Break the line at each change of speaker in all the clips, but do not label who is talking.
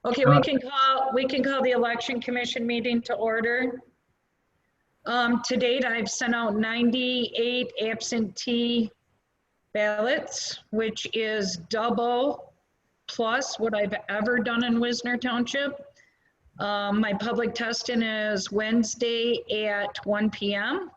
Okay, we can call the election commission meeting to order. To date, I've sent out 98 absentee ballots, which is double plus what I've ever done in Wisner Township. My public testing is Wednesday at 1 p.m.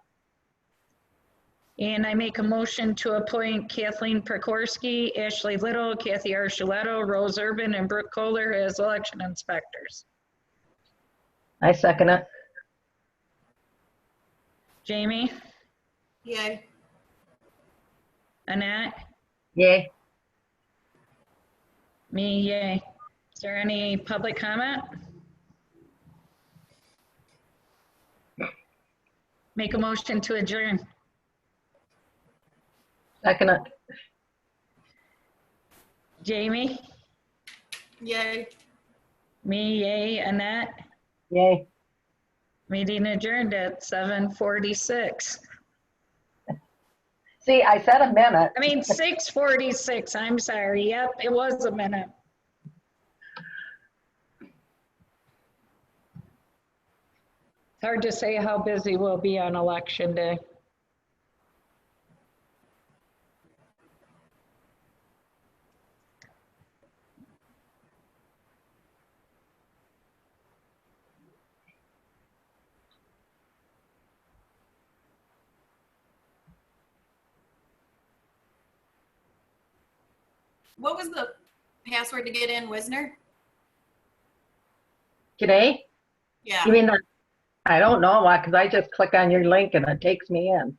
And I make a motion to appoint Kathleen Prikorsky, Ashley Little, Kathy Archuletto, Rose Urban, and Brooke Kohler as election inspectors.
I second it.
Jamie?
Yay.
Annette?
Yay.
Me, yay. Is there any public comment? Make a motion to adjourn.
Second it.
Jamie?
Yay.
Me, yay. Annette?
Yay.
Meeting adjourned at 7:46.
See, I said a minute.
I mean, 6:46, I'm sorry. Yep, it was a minute. It's hard to say how busy we'll be on election day.
What was the password to get in, Wisner?
Today?
Yeah.
You mean, I don't know why, because I just click on your link and it takes me in.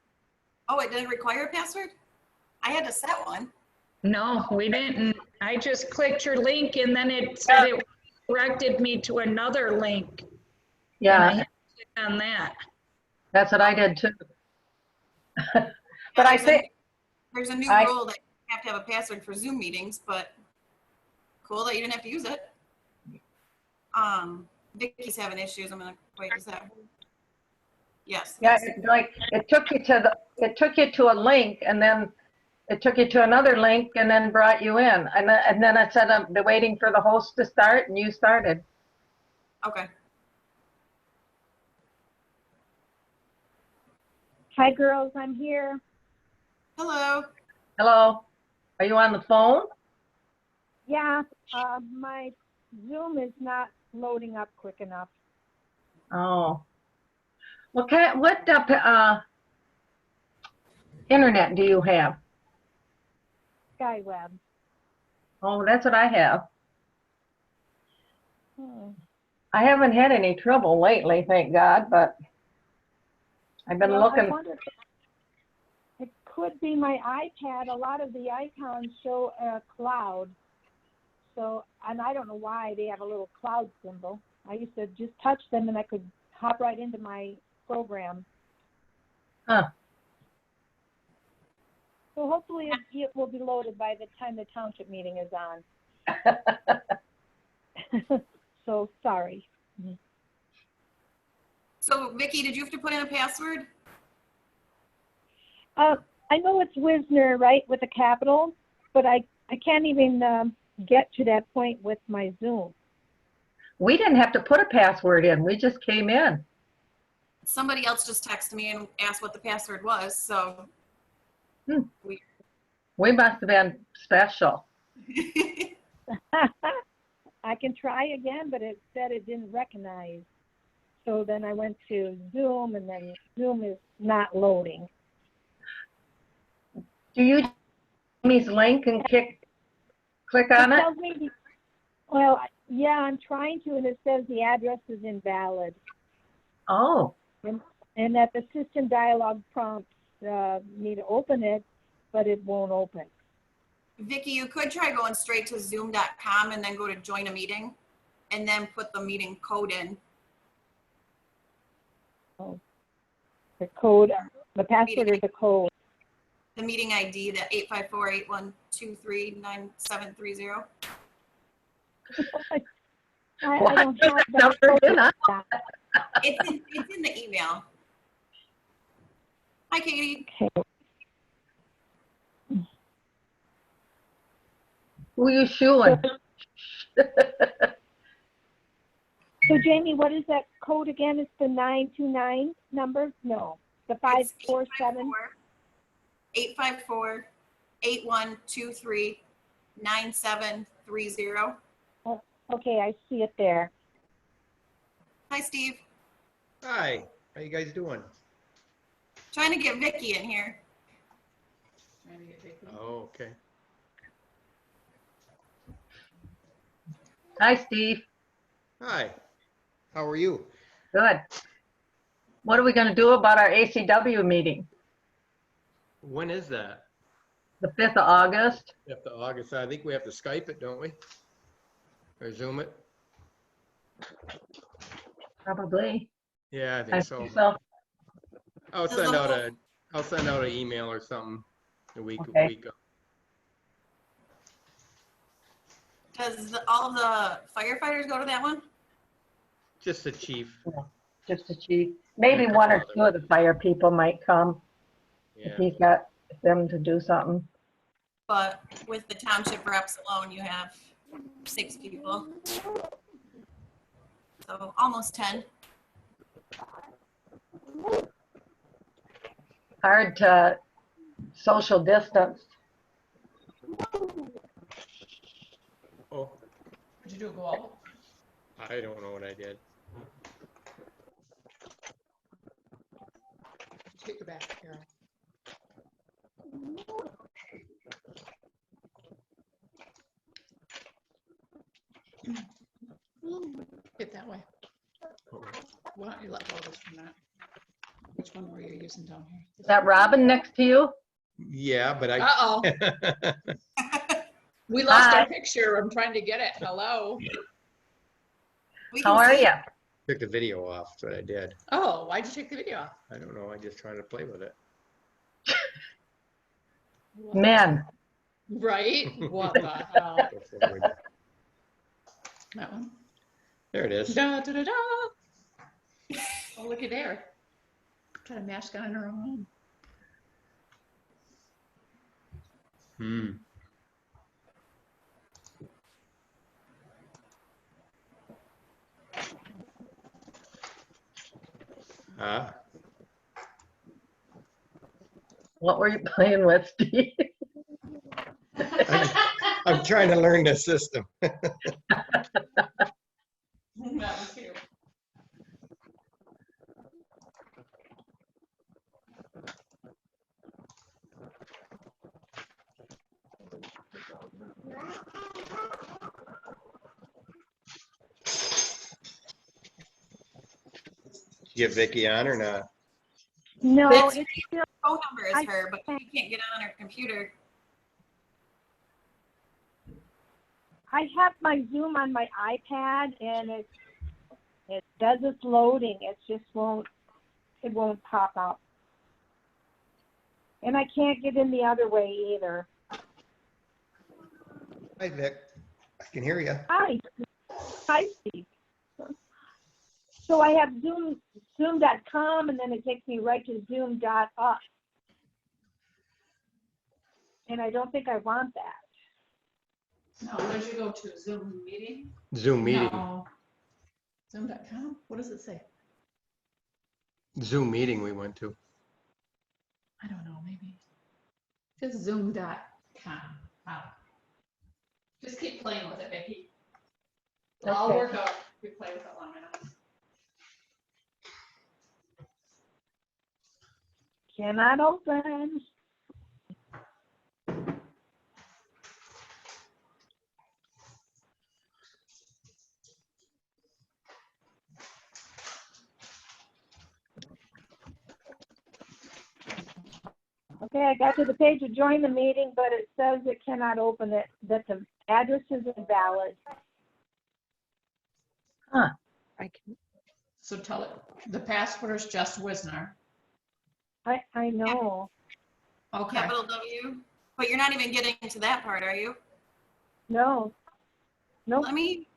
Oh, it didn't require a password? I had to set one.
No, we didn't. I just clicked your link and then it said it directed me to another link. And I
Yeah,
had to click on that.
that's what I did too. But I think,
There's a new
I-
rule that you have to have a password for Zoom meetings, but cool that you didn't have to use it. Vicky's having issues. I'm gonna, wait, is that? Yes.
yeah, it's like, it took you to a link and then it took you to another link and then brought you in. And then it said, they're waiting for the host to start and you started.
Okay.
Hi, girls, I'm here.
Hello.
Hello? Are you on the phone?
Yeah, my Zoom is not loading up quick enough.
Oh. What internet do you have?
Skyweb.
Oh, that's what I have.
Hmm.
I haven't had any trouble lately, thank God, but I've been
Well,
looking.
I wonder if it could be my iPad. A lot of the icons show a cloud. So, and I don't know why they have a little cloud symbol. I used to just touch them and I could hop right into my program.
Huh.
So hopefully it will be loaded by the time the township meeting is on. So sorry.
So Vicky, did you have to put in a password?
I know it's Wisner, right, with a capital, but I can't even get to that point with my Zoom.
We didn't have to put a password in. We just came in.
Somebody else just texted me and asked what the password was, so.
We must have been special.
I can try again, but it said it didn't recognize. So then I went to Zoom, and then Zoom is not loading.
Do you Jamie's link and click on it?
Tells me, well, yeah, I'm trying to, and it says the address is invalid.
Oh,
And that the system dialog prompts me to open it, but it won't open.
Vicky, you could try going straight to zoom.com and then go to join a meeting and then put the meeting code in.
Oh. The code, the password or the code?
The meeting ID, the 854-8123-9730.
I don't have that
number
code.
in it?
It's in the email. Hi, Katie.
Okay.
Who you shooing?
So Jamie, what is that code again? It's the 929 number? No, the 547?
854-8123-9730.
Oh, okay, I see it there.
Hi, Steve.
Hi, how you guys doing?
Trying to get Vicky in here.
Oh, okay.
Hi, Steve.
Hi, how are you?
Good. What are we going to do about our ACW meeting?
When is that?
The 5th of August?
After August, I think we have to Skype it, don't we? Or Zoom it?
Probably.
Yeah, I
I
think so.
think so.
I'll send out an email or something a week.
Okay.
Does all of the firefighters go to that one?
Just the chief.
Just the chief. Maybe
Yeah,
one or
couple
two of the fire people might come if
Yeah.
he's got them to do something.
But with the township reps alone, you have 6 people. So almost 10.
Hard to social distance.
Oh,
Did you do a global?
I don't know what I did.
Take it back, Carol. Get that way. Why don't you let go of this from that? Which one were you using down here?
Is that Robin next to you?
Yeah, but I.
Uh-oh, we lost
Hi.
our picture. I'm trying to get it. Hello.
We
How
can
are
see-
you?
Took the video off, that's what I did.
Oh, why'd you take the video off?
I don't know, I just trying to play with it.
Men.
Right? What the hell?
Go forward.
That one?
There it is.
Da, da, da, da. Oh, looky there. Got a mask on her own.
Hmm. Ah,
What were you playing with, Steve?
I'm trying to learn the system.
That was cute.
Get Vicky on or not?
No,
That's-
it's still,
phone number is
I-
her, but she can't get on her computer.
I have my Zoom on my iPad and it does its loading. It just it won't pop up. And I can't get in the other way either.
Hi, Vic. I can hear you.
Hi. Hi, Steve. So I have zoom.com and then it takes me right to zoom.us. And I don't think I want that.
No, where did you go to? Zoom meeting?
Zoom meeting.
No. Zoom.com? What does it say?
Zoom meeting we went to.
I don't know, maybe. Just zoom.com. Wow. Just keep playing with it, Vicky. It'll all
Okay.
work out if you play with it long enough.
Cannot open. Okay, I got to the page to join the meeting, but it says it cannot open it, that the address is invalid.
Huh.
So tell it, the password is just Wisner.
I know.
Okay.
Capital W. But you're not even getting to that part, are you?
No. Nope.
Maybe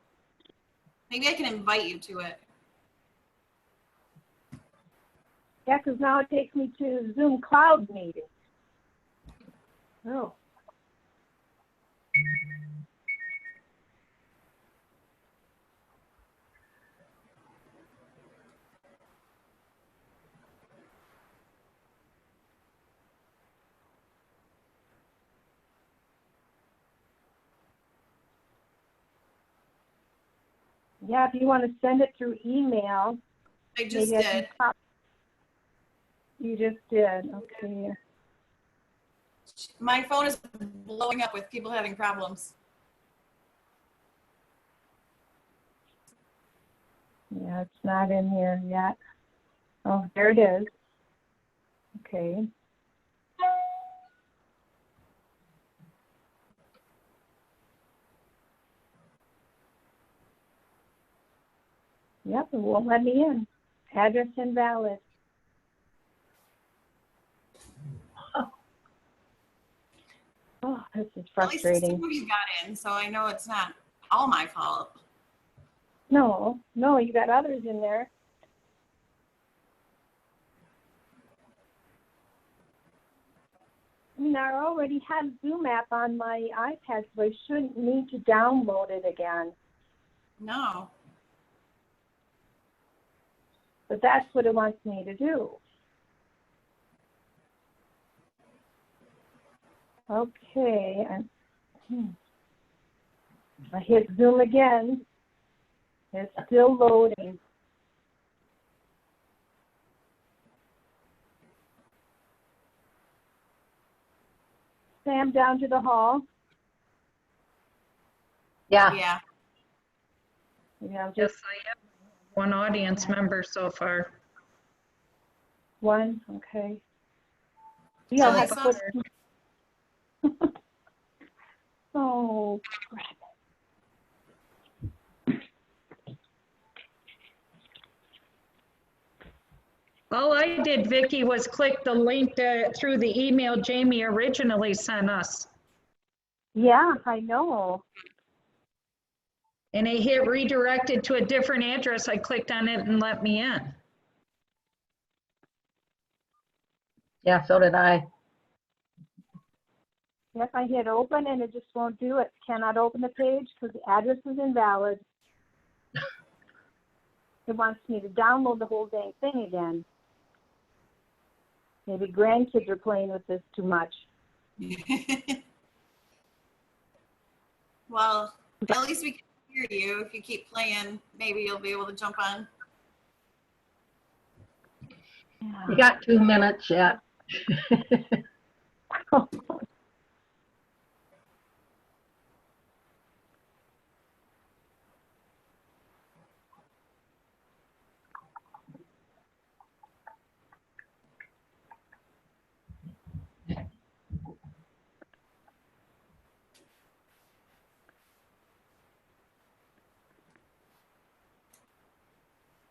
I can invite you to it.
Yeah, because now it takes me to Zoom Cloud meeting. Oh. Yeah, if you want to send it through email.
I just
maybe I can
did.
You just did, okay.
My phone is blowing up with people having problems.
Yeah, it's not in here yet. Oh, there it is. Okay. Yep, it won't let me in. Address invalid. Oh, this is
At least
frustrating.
some of you got in, so I know it's not all my fault.
No, you got others in there. I mean, I already have Zoom app on my iPad, so I shouldn't need to download it again.
No.
But that's what it wants me to do. Okay, I hit Zoom again. It's still loading. Sam, down to the hall.
Yeah,
Yeah.
Yeah,
Yes,
just
I have one audience member so far.
one. Okay. Yeah, I'll have to put. Oh, crap.
All I did, Vicky, was click the link through the email Jamie originally sent us.
Yeah, I know.
And it hit redirected to a different address. I clicked on it and let me in.
yeah, so did I.
Yes, I hit open and it just won't do it. Cannot open the page because the address is invalid. It wants me to download the whole dang thing again. Maybe grandkids are playing with this too much.
Well, at least we can hear you. If you keep playing, maybe you'll be able to jump on.
You got 2 minutes yet.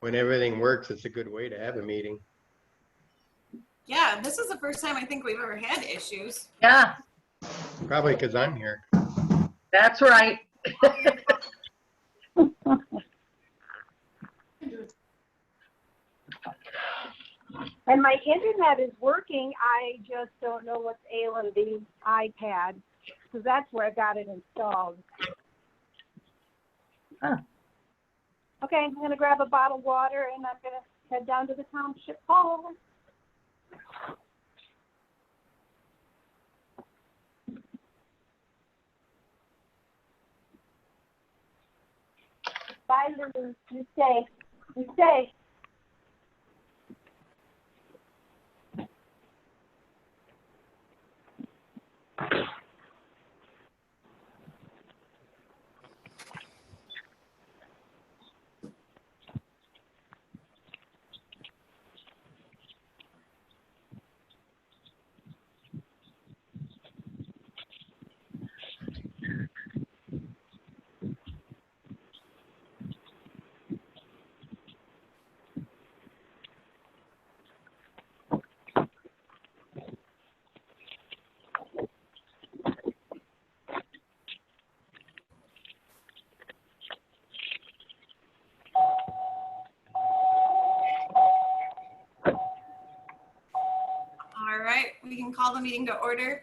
When everything works, it's a good way to have a meeting.
Yeah, this is the first time I think we've ever had issues.
Yeah,
Probably because I'm here.
that's right.
And my internet is working. I just don't know what's ailing the iPad because that's where I got it installed.
Huh.
Okay, I'm going to grab a bottle of water and I'm going to head down to the Township Hall. Bye, Lulu. You stay. You stay.
All right, we can call the meeting to order.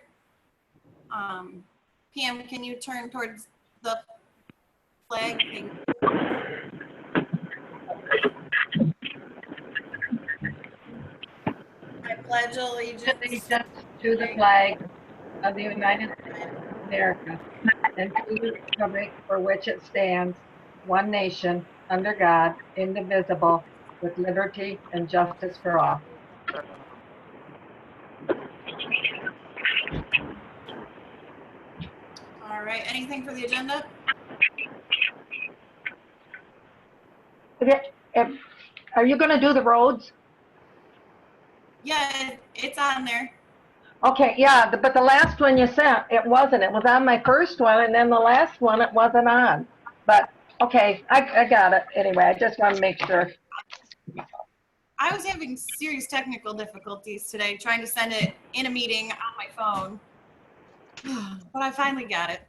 Pam, can you turn towards the flag? Thank you. I pledge allegiance
To the flag of the United States of America and to the republic for which it stands, one nation, under God, indivisible, with liberty and justice for all.
All right, anything for the agenda?
Are you going to do the roads?
Yeah, it's on there.
Okay, yeah, but the last one you sent, it wasn't. It was on my first one, and then the last one, it wasn't on. But, okay, I got it. Anyway, I just want to make sure.
I was having serious technical difficulties today trying to send it in a meeting on my phone. But I finally got it.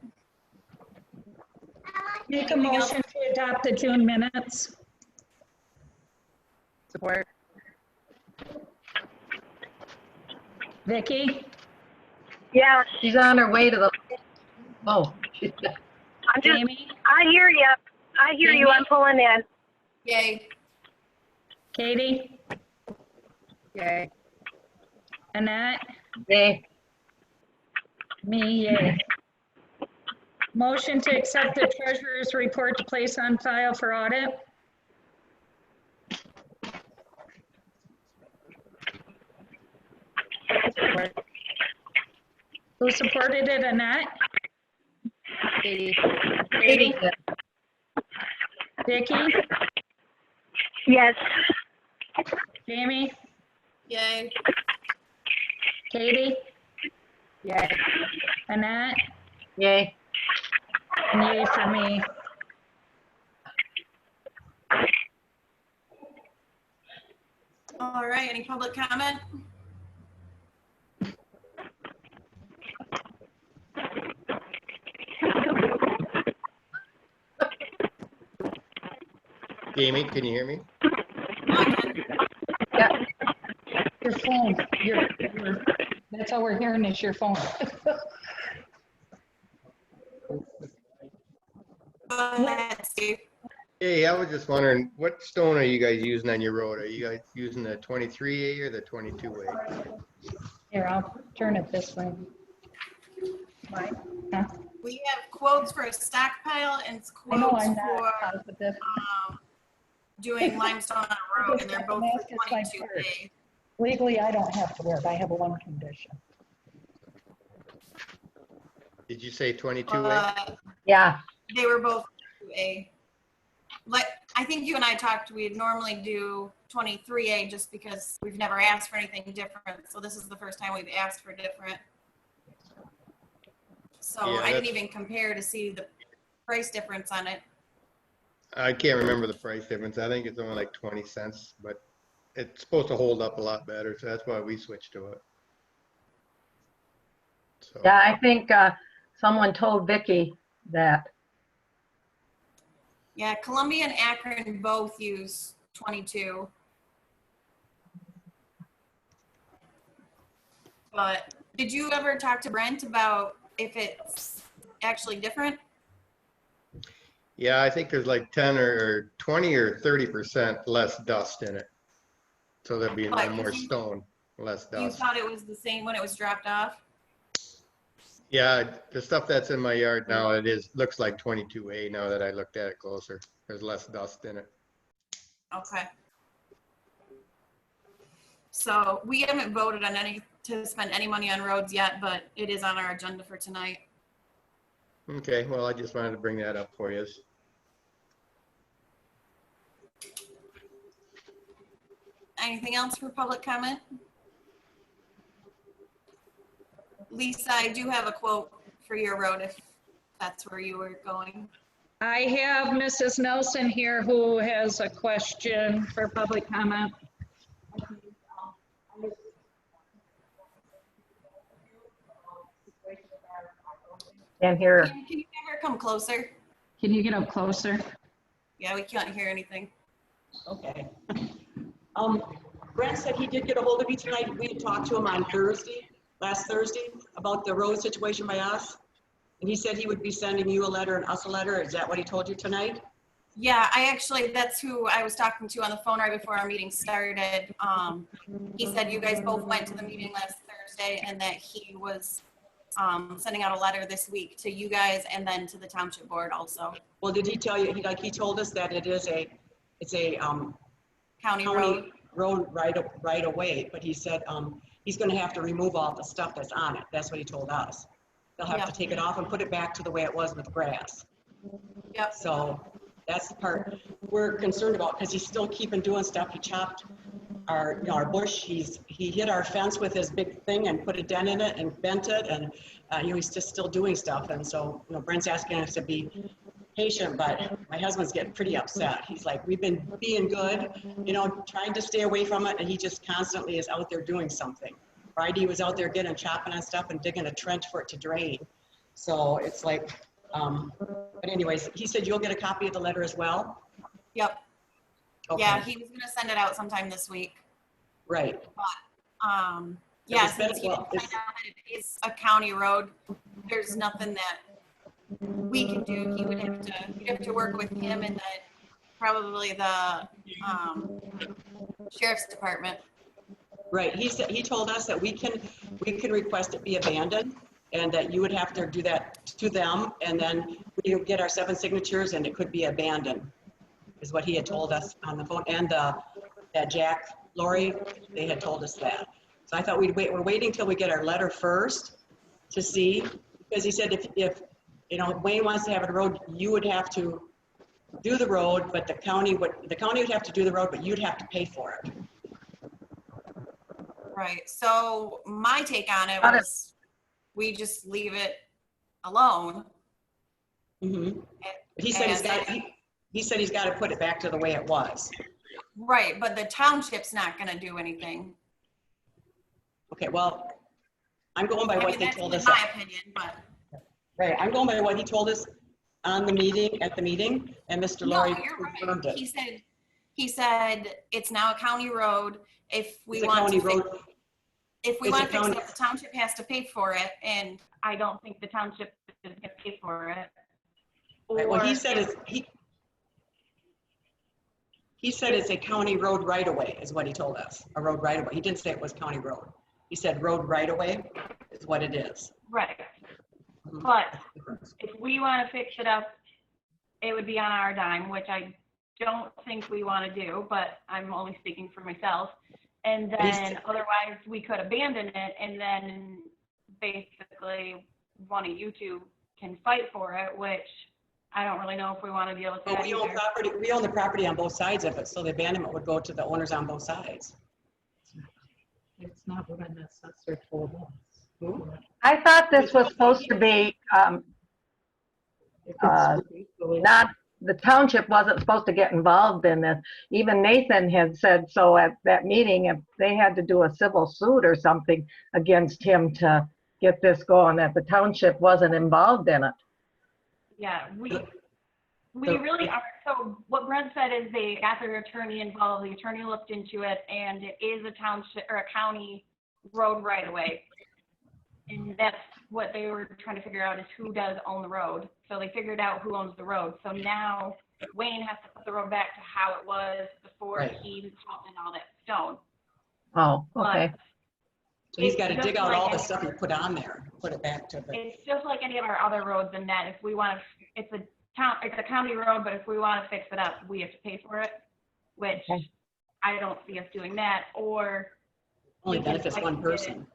Make a
Anything else?
motion to adopt the June minutes.
Support.
Vicky?
Yeah,
She's on her way to the, oh.
I'm just,
Jamie?
I hear you. I hear you. I'm pulling in.
Yay.
Katie?
Yay.
Annette?
Yay.
Me, yay. Motion to accept the treasurer's report to place on file for audit. Who supported it, Annette?
Katie.
Katie? Vicky?
Yes.
Jamie?
Yay.
Katie?
Yay.
Annette?
Yay.
And yay for me.
All right, any public comment?
Jamie, can you hear me?
Yeah.
Your phone, that's all we're hearing is your phone.
Go ahead, Steve.
Hey, I was just wondering, what stone are you guys using on your road? Are you guys using the 23A or the 22A?
Here, I'll turn it this way. Mine? Huh?
We have quotes for a stockpile and
I know
quotes
I'm not
for
positive.
doing limestone on a road, and they're both
Mask
for
is my
22A.
Legally, I don't have to wear it. I have one condition.
Did you say 22A?
Yeah.
They were both 22A. Like, I think you and I talked, we'd normally do 23A just because we've never asked for anything different. So this is the first time we've asked for different. So
Yeah,
I didn't
that's-
even compare to see the price difference on it.
I can't remember the price difference. I think it's only like 20 cents, but it's supposed to hold up a lot better. So that's why we switched to it. So,
Yeah, I think someone told Vicky that.
Yeah, Columbia and Akron both use 22. But did you ever talk to Brent about if it's actually different?
yeah, I think there's like 10 or 20 or 30% less dust in it. So there'd be a lot
But
more
you-
stone, less
You
dust.
thought it was the same when it was dropped off?
Yeah, the stuff that's in my yard now, looks like 22A now that I looked at it closer. There's less dust in it.
Okay. So we haven't voted on to spend any money on roads yet, but it is on our agenda for tonight.
Okay, well, I just wanted to bring that up for you.
Anything else for public comment? Lisa, I do have a quote for your road if that's where you were going.
I have Mrs. Nelson here who has a question for public comment.
Can't hear her.
Can you have her come closer?
Can you get up closer?
Yeah, we can't hear anything.
Okay. Brent said he did get a hold of you tonight. We had talked to him on last Thursday, about the road situation by us. And he said he would be sending you a letter and us a letter. Is that what he told you tonight?
Yeah, that's who I was talking to on the phone right before our meeting started. He said you guys both went to the meeting last Thursday and that he was sending out a letter this week to you guys and then to the township board also.
Well, did he tell you, he told us that it's a
County road.
road right away, but he said, he's gonna have to remove all the stuff that's on it. That's what he told us. They'll have to take it off and put it back to the way it was with grass.
Yep.
So that's the part we're concerned about, because he's still keeping doing stuff. He chopped our bush. He hit our fence with his big thing and put a dent in it and bent it, and he's just still doing stuff. And so Brent's asking us to be patient, but my husband's getting pretty upset. He's like, we've been being good, trying to stay away from it, and he just constantly is out there doing something. Friday he was out there chopping on stuff and digging a trench for it to drain. So it's like, but anyways, he said you'll get a copy of the letter as well?
Yep.
Okay.
Yeah, he was gonna send it out sometime this week.
Right.
But, yeah,
it's been-
since he
well,
didn't find out that it is a county road, there's nothing that we can do. You'd have to work with him and then probably the sheriff's department.
Right. He told us that we can request it be abandoned, and that you would have to do that to them, and then we would get our 7 signatures and it could be abandoned, is what he had told us on the phone. And that Jack Lori, they had told us that. So I thought we'd wait. We're waiting till we get our letter first to see, because he said if Wayne wants to have a road, you would have to do the road, but the county would have to do the road, but you'd have to pay for it.
Right. So my take on it was we just leave it alone.
Mm-hmm. He said he's got to put it back to the way it was.
Right, but the township's not going to do anything.
Okay, well, I'm going by what they told us.
That's my opinion, but.
Right, I'm going by what he told us at the meeting, and Mr. Laurie confirmed it.
He said it's now a county road. If we
It's a
want
county
to
road.
If we
It's a
want to fix
county-
it, the township has to pay for it, and I don't think the township is going to pay for it.
Right, well,
Or
he said it's a county road right away, is what he told us. A road right away. He didn't say it was county road. He said road right away is what it is.
Right.
Mhm.
But if we want to fix it up, it would be on our dime, which I don't think we want to do, but I'm only speaking for myself. And then otherwise we could abandon it, and then basically one of you two can fight for it, which I don't really know if we want to deal with
But
that
we own
either.
property. We own the property on both sides of it, so the abandonment would go to the owners on both sides.
It's not what an assessor told us.
I thought this was supposed to be, not, the township wasn't supposed to get involved in this. Even Nathan had said so at that meeting, if they had to do a civil suit or something against him to get this going, that the township wasn't involved in it.
Yeah, we really are. So what Brent said is they got their attorney involved. The attorney looked into it, and it is a township or a county road right away. And that's what they were trying to figure out, is who does own the road. So they figured out who owns the road. So now Wayne has to put the road back to how it was before
Right.
he hauled in all that stone.
Oh, okay.
But
So he's got to
it's
dig
just
out
like
all the
any-
stuff he put on there, put it back to the.
It's just like any of our other roads in that if we want to, it's a county road, but if we want to fix it up, we have to pay for it, which
Okay.
I don't see us doing that. Or
Only
we can,
benefits
like,
one
get
person.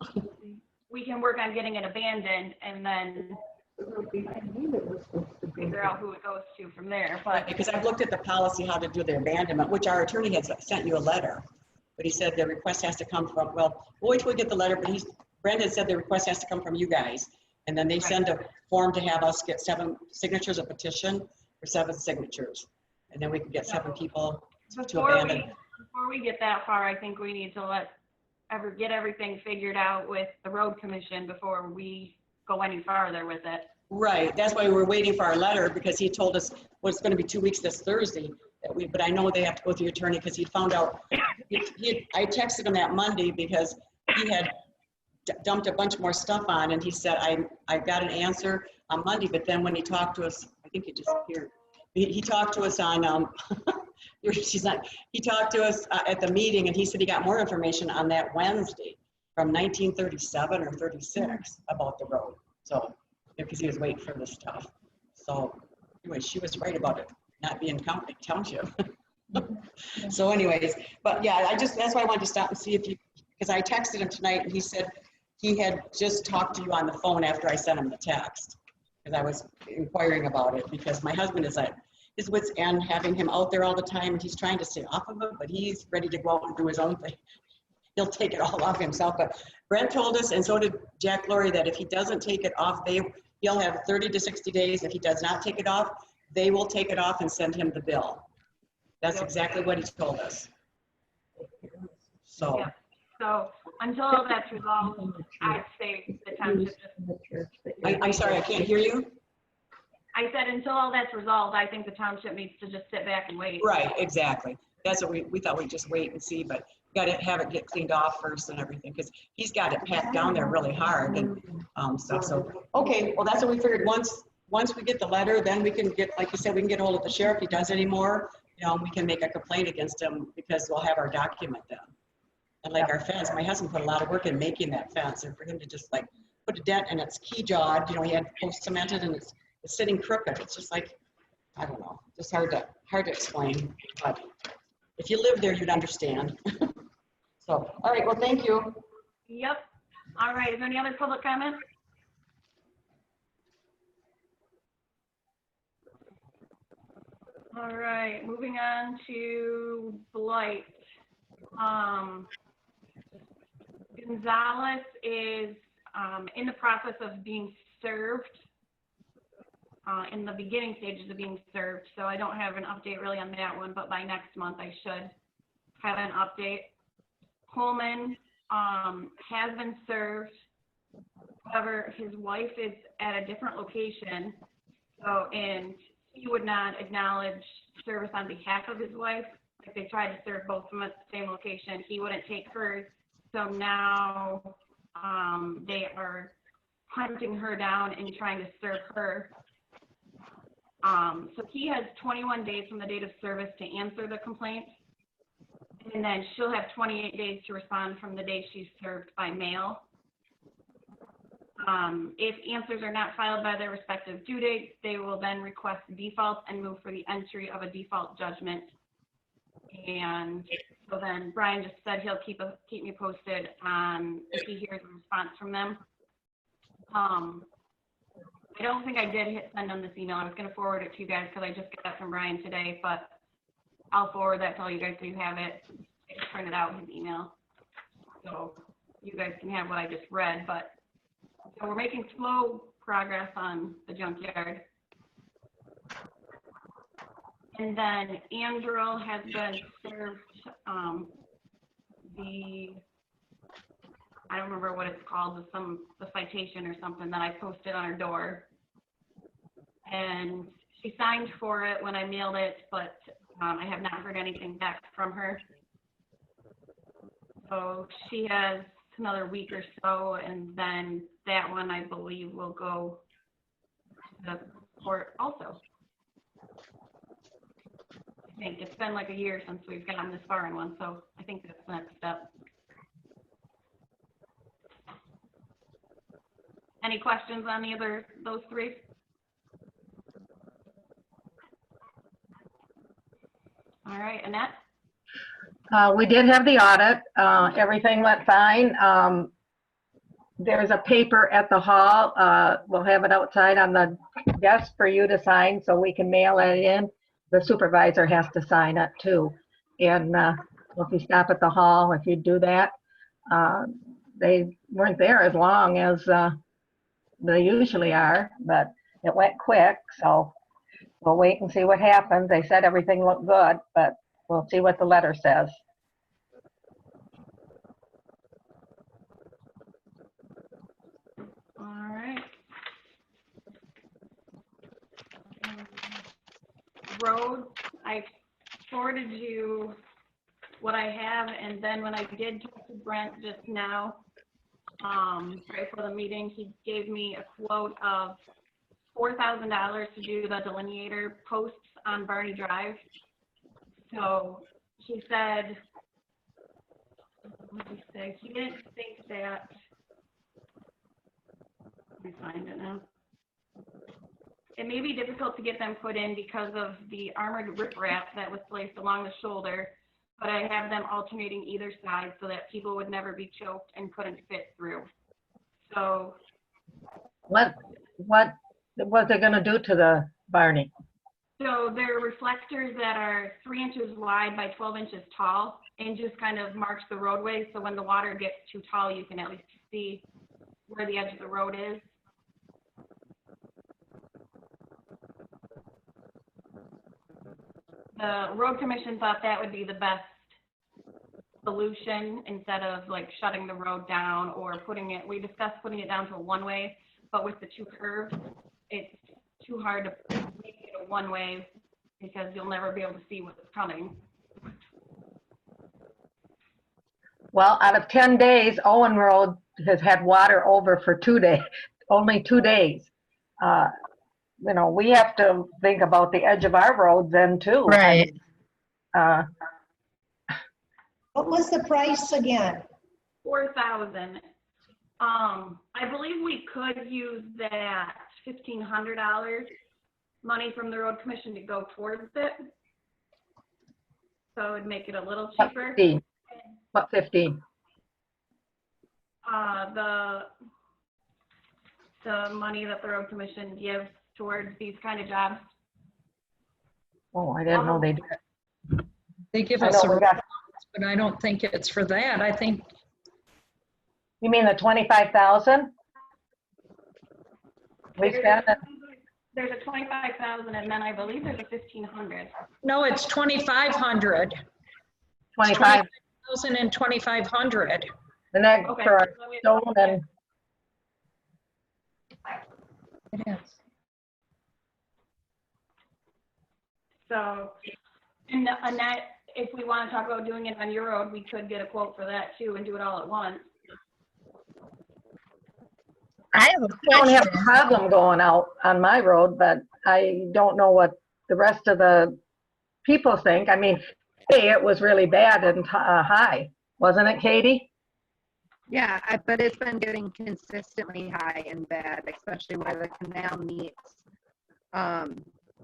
we can work on getting it abandoned and then figure out who it goes to from there. But
Because I've looked at the policy, how to do the abandonment, which our attorney had sent you a letter. But he said the request has to come from, well, we'll wait till we get the letter, but Brandon said the request has to come from you guys. And then they send a form to have us get 7 signatures, a petition for 7 signatures. And then we can get 7 people to abandon.
before we get that far, I think we need to get everything figured out with the road commission before we go any farther with it.
Right, that's why we were waiting for our letter, because he told us, well, it's gonna be 2 weeks this Thursday, but I know they have to go through the attorney, because he found out, I texted him that Monday because he had dumped a bunch more stuff on, and he said, I got an answer on Monday, but then when he talked to us, I think he disappeared. He talked to us on, he talked to us at the meeting, and he said he got more information on that Wednesday from 1937 or 36 about the road. So, because he was waiting for this stuff. So anyway, she was right about it not being county township. So anyways, but yeah, that's why I wanted to stop and see if you, because I texted him tonight and he said he had just talked to you on the phone after I sent him the text. Because I was inquiring about it, because my husband is at his wit's end, having him out there all the time, and he's trying to stay off of it, but he's ready to go out and do his own thing. He'll take it all off himself. But Brent told us, and so did Jack Laurie, that if he doesn't take it off, he'll have 30 to 60 days. If he does not take it off, they will take it off and send him the bill. That's exactly what he told us. So.
Yeah. So until all that's resolved, I'd say the township just.
I'm sorry, I can't hear you.
I said until all that's resolved, I think the township needs to just sit back and wait.
Right, exactly. That's what we thought we'd just wait and see, but got to have it get cleaned off first and everything, because he's got it packed down there really hard and stuff. So, okay, well, that's what we figured. Once we get the letter, then we can get, like you said, we can get hold of the sheriff if he does any more. We can make a complaint against him because we'll have our document then. And like our fence, my husband put a lot of work in making that fence, and for him to just like put a dent and it's key jawed, he had post cemented and it's sitting crooked. It's just like, I don't know, just hard to explain. But if you live there, you'd understand. So, all right, well, thank you.
Yep. All right, is there any other public comment? All right, moving on to blight. Gonzalez is in the process of being served, in the beginning stages of being served. So I don't have an update really on that one, but by next month I should have an update. Coleman has been served. However, his wife is at a different location. And he would not acknowledge service on behalf of his wife. Like they tried to serve both of them at the same location. He wouldn't take hers. So now they are hunting her down and trying to serve her. So he has 21 days from the date of service to answer the complaint. And then she'll have 28 days to respond from the day she's served by mail. If answers are not filed by their respective due dates, they will then request default and move for the entry of a default judgment. And so then Brian just said he'll keep me posted on if he hears a response from them. I don't think I did hit send on this email. I was going to forward it to you guys because I just got that from Brian today, but I'll forward that to all you guys so you have it. I just printed out his email. So you guys can have what I just read, but so we're making slow progress on the junkyard. And then Andrew has been served I don't remember what it's called, the citation or something that I posted on her door. And she signed for it when I mailed it, but I have not heard anything back from her. So she has another week or so, and then that one I believe will go to the court also. I think it's been like a year since we've gotten this far in one, so I think that's the next step. Any questions on those three? All right, Annette?
We did have the audit. Everything went fine. There's a paper at the hall. We'll have it outside on the desk for you to sign so we can mail it in. The supervisor has to sign it too. And if you stop at the hall, if you do that, they weren't there as long as they usually are, but it went quick. So we'll wait and see what happens. They said everything looked good, but we'll see what the letter says.
All right. Roads, I forwarded you what I have, and then when I did talk to Brent just now, right before the meeting, he gave me a quote of $4,000 to do the delineator posts on Barney Drive. So he said, what did he say? He didn't think that, let me find it now. It may be difficult to get them put in because of the armored riprap that was placed along the shoulder, but I have them alternating either side so that people would never be choked and couldn't fit through. So
What was it gonna do to the Barney?
So there are reflectors that are 3 inches wide by 12 inches tall and just kind of marks the roadway. So when the water gets too tall, you can at least see where the edge of the road is. The road commission thought that would be the best solution instead of like shutting the road down or we discussed putting it down to a one-way, but with the two curves, it's too hard to make it a one-way because you'll never be able to see what's coming.
Well, out of 10 days, Owen Road has had water over for 2 days, only 2 days. You know, we have to think about the edge of our roads then too.
Right.
What was the price again?
$4,000. I believe we could use that $1,500 money from the road commission to go towards it. So it would make it a little cheaper.
15. What 15?
The money that the road commission gives towards these kind of jobs.
Oh, I didn't know they did.
They give
I
us
know
a,
we got,
but I don't think it's for that. I think,
you mean the 25,000? We spent it.
There's a 25,000 and then I believe there's a 1,500.
no, it's 2,500.
25,
20,000 and 2,500.
the next
Okay.
for our stone and,
It is.
So, and that, if we want to talk about doing it on your road, we could get a quote for that too and do it all at once.
I have a
I don't have a
question.
problem going out on my road, but I don't know what the rest of the people think. I mean, hey, it was really bad and high, wasn't it, Katie?
Yeah, but it's been getting consistently high and bad, especially where the canal meets.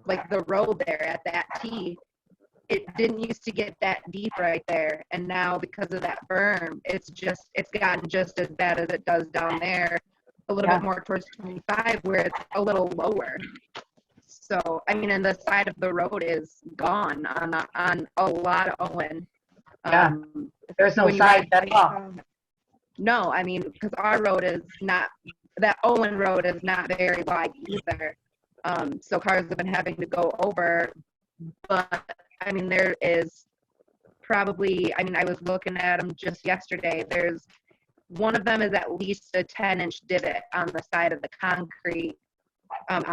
Like the road there at that T, it didn't used to get that deep right there. And now because of that berm, it's gotten just as bad as it does down there, a little bit more towards 25 where it's a little lower. So, I mean, and the side of the road is gone on a lot of Owen.
Yeah. There's no
when you
side
actually
at all.
come- No, I mean, because our road is not, that Owen Road is not very wide either. So cars have been having to go over, but I mean, there is probably, I mean, I was looking at them just yesterday. There's one of them is at least a 10-inch divot on the side of the concrete on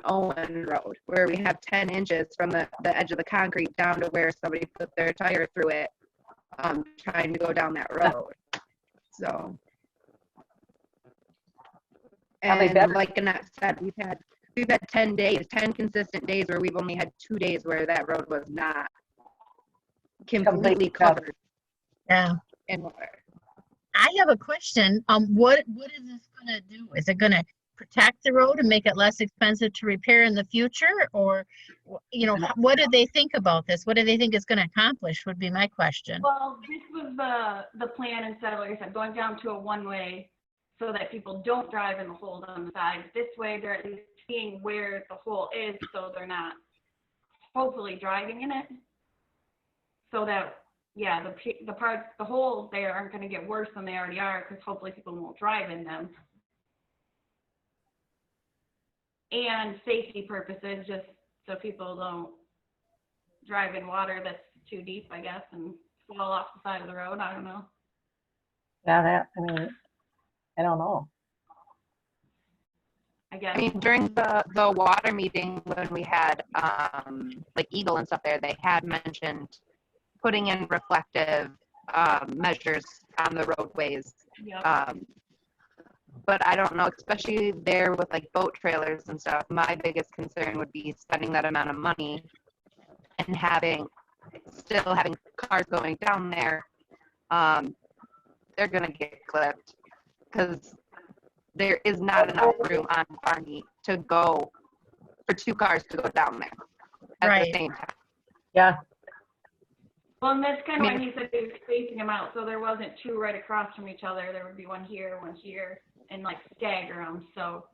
Owen Road, where we have 10 inches from the edge of the concrete down to where somebody put their tire through it, trying to go down that road. So, and like Annette said, we've had 10 days, 10 consistent days where we've only had 2 days where that road was not completely covered
Yeah.
in water.
I have a question. What is this gonna do? Is it gonna protect the road and make it less expensive to repair in the future? Or, you know, what do they think about this? What do they think it's gonna accomplish would be my question.
Well, this was the plan instead of, like I said, going down to a one-way so that people don't drive in the hole on the side. This way, they're at least seeing where the hole is so they're not hopefully driving in it. So that, yeah, the holes there aren't going to get worse than they already are because hopefully people won't drive in them. And safety purposes, just so people don't drive in water that's too deep, I guess, and fall off the side of the road. I don't know.
Yeah, I mean, I don't know.
I guess.
I mean, during the water meeting when we had like Eagle and stuff there, they had mentioned putting in reflective measures on the roadways.
Yep.
But I don't know, especially there with like boat trailers and stuff, my biggest concern would be spending that amount of money and still having cars going down there. They're gonna get clipped because there is not enough room on Barney to go for 2 cars to go down there at
Right.
the same time.
Yeah,
Well, and that's kind
I
of
mean-
when he said they were spacing them out, so there wasn't 2 right across from each other. There would be one here, and like stagger them, so.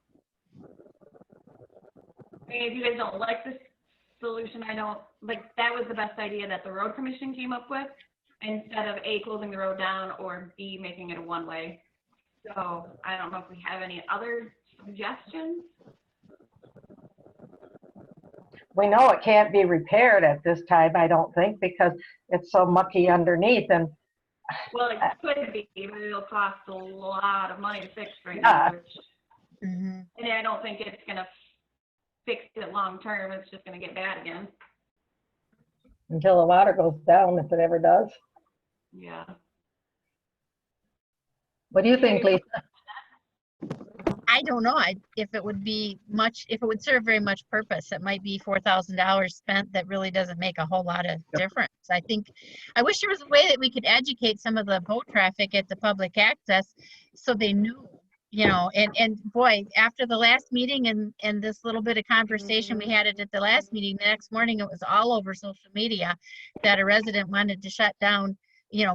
I mean, if you guys don't like this solution, I don't, like, that was the best idea that the road commission came up with, instead of A, closing the road down, or B, making it a one-way. So I don't know if we have any other suggestions.
we know it can't be repaired at this time, I don't think, because it's so mucky underneath, and
Well, it could be, but it'll cost a lot of money to fix right
Yeah.
now, which,
Mhm.
and I don't think it's gonna fix it long-term. It's just gonna get bad again.
until the water goes down, if it ever does.
Yeah.
What do you think, Lisa?
I don't know. If it would be much, if it would serve very much purpose, it might be $4,000 spent that really doesn't make a whole lot of difference. I wish there was a way that we could educate some of the boat traffic at the public access so they knew, and boy, after the last meeting and this little bit of conversation we had at the last meeting, the next morning it was all over social media that a resident wanted to shut down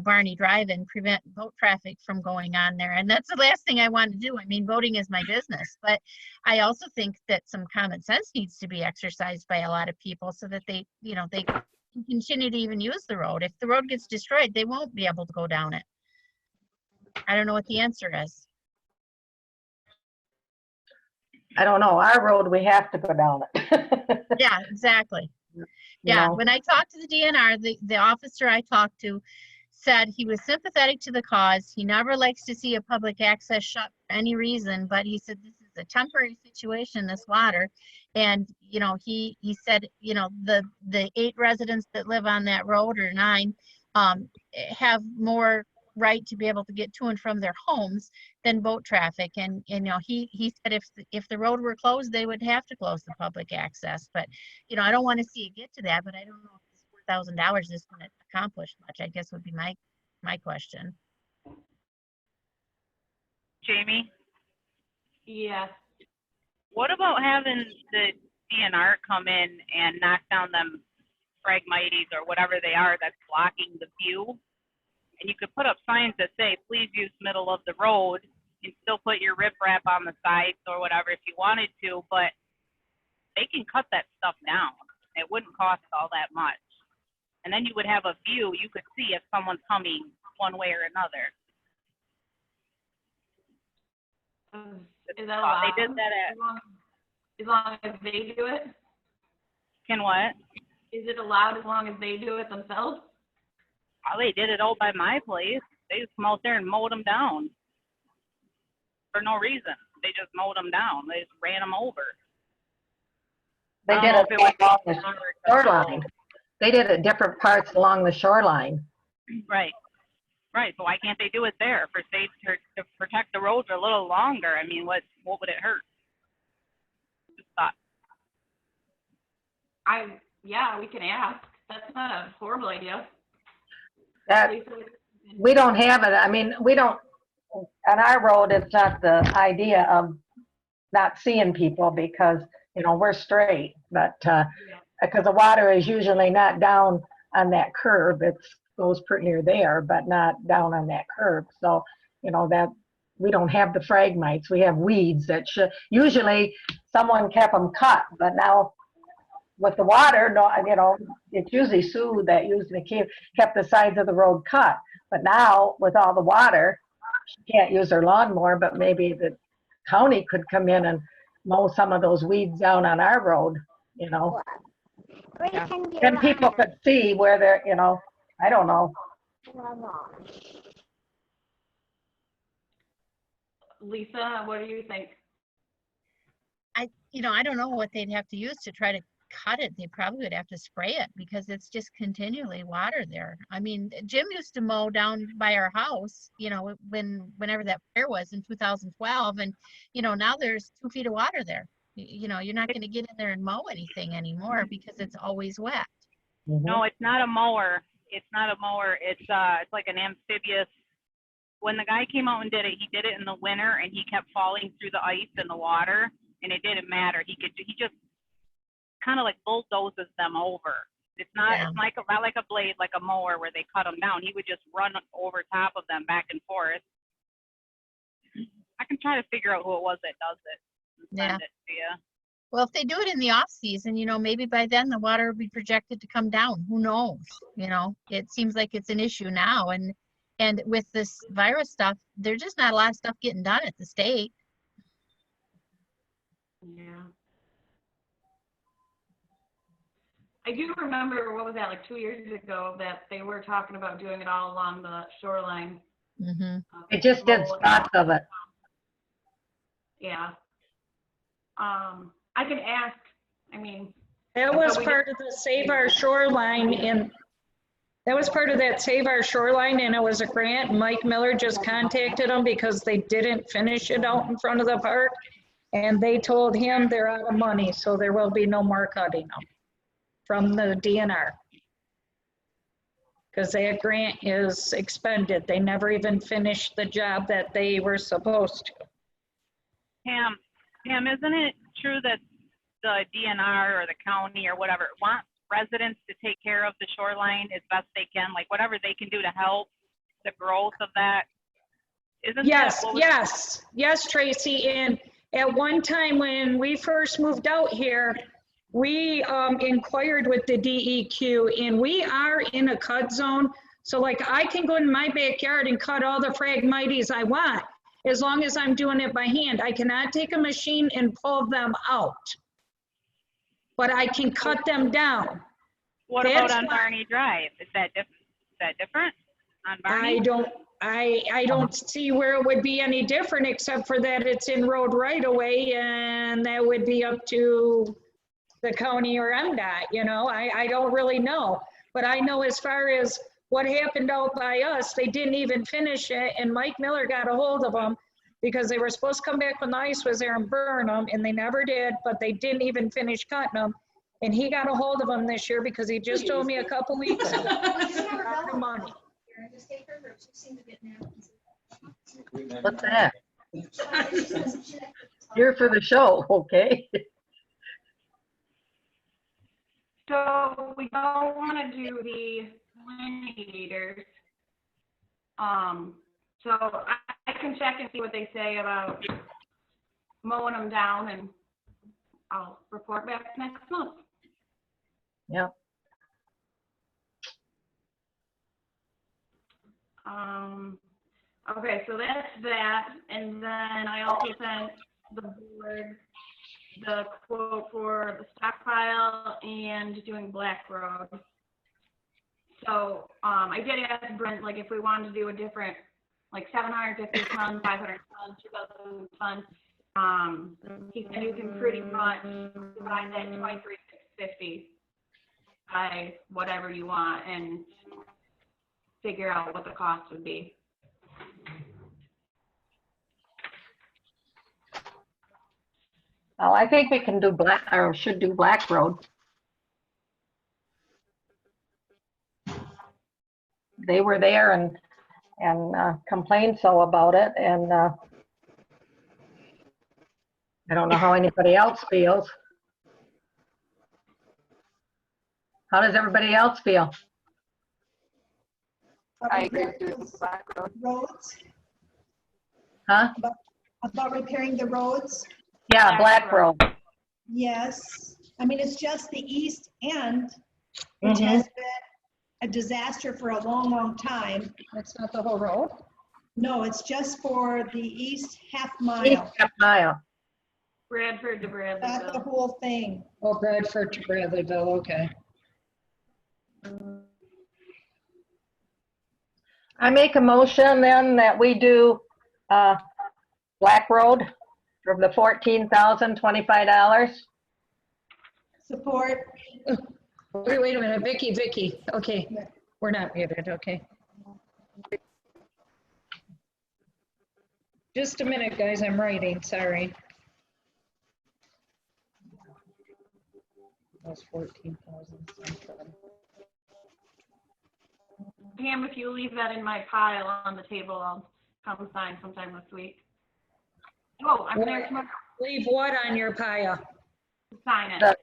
Barney Drive and prevent boat traffic from going on there. And that's the last thing I want to do. I mean, boating is my business, but I also think that some common sense needs to be exercised by a lot of people so that they can continue to even use the road. If the road gets destroyed, they won't be able to go down it. I don't know what the answer is.
I don't know, our road, we have to go down it.
Yeah, exactly.
You
Yeah,
know?
when I talked to the DNR, the officer I talked to said he was sympathetic to the cause. He never likes to see a public access shut for any reason, but he said this is a temporary situation, this water. And, he said, the 8 residents that live on that road, or 9, have more right to be able to get to and from their homes than boat traffic. And he said if the road were closed, they would have to close the public access. But I don't want to see it get to that, but I don't know if this $4,000 is going to accomplish much, I guess would be my question.
Jamie,
Yeah.
what about having the DNR come in and knock down them phragmites or whatever they are that's blocking the view? And you could put up signs that say, please use middle of the road, and still put your riprap on the sides or whatever if you wanted to, but they can cut that stuff down. It wouldn't cost all that much. And then you would have a view. You could see if someone's coming one way or another.
Is that allowed?
They did that at,
As long as they do it?
can what?
Is it allowed as long as they do it themselves?
Oh, they did it all by my place. They just come out there and mowed them down. For no reason. They just mowed them down. They just ran them over.
They
I
did
don't
it
know if
along
was
the shoreline. They did it different parts along the shoreline.
Right. Right. So why can't they do it there for safety to protect the roads a little longer? I mean, what would it hurt? Just thought.
Yeah, we can ask. That's not a horrible idea.
That, we don't have it, I mean, we don't, on our road, it's not the idea of not seeing people because, we're straight, but, because the water is usually not down on that curb, it goes pretty near there, but not down on that curb, so, that, we don't have the phragmites, we have weeds that usually someone kept them cut, but now with the water, no, it's usually Sue that usually kept the sides of the road cut. But now with all the water, she can't use her lawnmower, but maybe the county could come in and mow some of those weeds down on our road,
Yeah.
Then people could see where they're, I don't know.
Lisa, what do you think?
I don't know what they'd have to use to try to cut it. They probably would have to spray it because it's just continually water there. I mean, Jim used to mow down by our house, whenever that fire was in 2012, and now there's 2 feet of water there. You're not going to get in there and mow anything anymore because it's always wet.
No, it's not a mower. It's not a mower. It's like an amphibious. When the guy came out and did it, he did it in the winter, and he kept falling through the ice and the water, and it didn't matter. He just kind of like bulldozes them over. It's not,
Yeah.
it's like, not like a blade, like a mower where they cut them down. He would just run over top of them back and forth. I can try to figure out who it was that does it and
Yeah.
send it to you.
Well, if they do it in the off season, maybe by then the water will be projected to come down. Who knows? It seems like it's an issue now. And with this virus stuff, there's just not a lot of stuff getting done at the state.
Yeah. I do remember, what was that, like 2 years ago, that they were talking about doing it all along the shoreline.
Mm-hmm.
They just did spots of it.
Yeah. I can ask, I mean.
That was part of the Save Our Shoreline that was part of that Save Our Shoreline, and it was a grant. Mike Miller just contacted them because they didn't finish it out in front of the park. And they told him they're out of money, so there will be no more cutting them from the DNR. Because that grant is expended. They never even finished the job that they were supposed to.
Pam, isn't it true that the DNR or the county or whatever wants residents to take care of the shoreline as best they can, like whatever they can do to help the growth of that? Isn't
Yes,
that
yes, Tracy. And at one time when we first moved out here, we inquired with the DEQ, and we are in a cut zone. So like I can go in my backyard and cut all the Phragmites I want, as long as I'm doing it by hand. I cannot take a machine and pull them out, but I can cut them down.
What about on Barney Drive? Is that different on Barney?
I don't see where it would be any different, except for that it's in road right away, and that would be up to the county or MDOT, I don't really know. But I know as far as what happened out by us, they didn't even finish it, and Mike Miller got a hold of them because they were supposed to come back when the ice was there and burn them, and they never did, but they didn't even finish cutting them. And he got a hold of them this year because he just told me a couple weeks ago. Out of money.
What's that? Here for the show, okay?
So we don't want to do the pollinators. So I can check and see what they say about mowing them down, and I'll report back next month.
Yeah.
Okay, so that's that. And then I also sent the board the quote for the stockpile and doing Black Road. So I did ask Brent, like, if we wanted to do a different, like 750 ton, 500 ton, 2,000 ton. He said you can pretty much divide that 23,650 by whatever you want and figure out what the cost would be.
Well, I think we can do should do Black Road. They were there and complained so about it, and I don't know how anybody else feels. How does everybody else feel?
I agree with Black Road.
Roads,
Huh?
about repairing the roads?
Yeah, Black Road.
Yes. I mean, it's just the east end, which has been a disaster for a long, long time.
That's not the whole road?
No, it's just for the east half mile.
East half mile.
Bradford to Bradleyville.
Not the whole thing.
Oh, Bradford to Bradleyville, okay.
I make a motion then that we do Black Road for the $14,025.
Support.
Wait a minute, Vicky, okay. We're not muted, okay. Just a minute, guys, I'm writing, sorry. That's 14,000.
Pam, if you leave that in my pile on the table, I'll come sign sometime this week. Oh, I'm there tomorrow.
Leave what on your pile?
Sign it.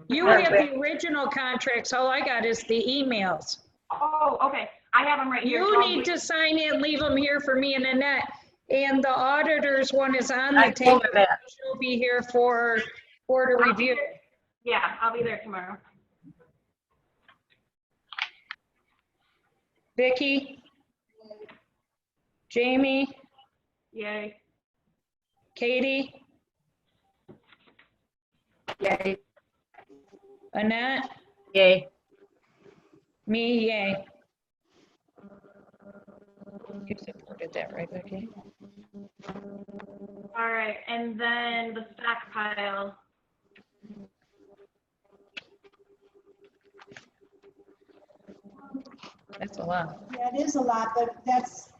You have the original contracts. All I got is the emails.
Oh, okay. I have them right here.
You need to sign it and leave them here for me and Annette. And the auditor's one is on
I
the table.
told her that.
She'll be here for to review.
Yeah, I'll be there tomorrow.
Vicky? Jamie?
Yay.
Katie?
Yay.
Annette?
Yay.
Me, yay. You supported that, right, Vicky?
All right, and then the stockpile.
That's a lot.
Yeah, it is a lot, but that's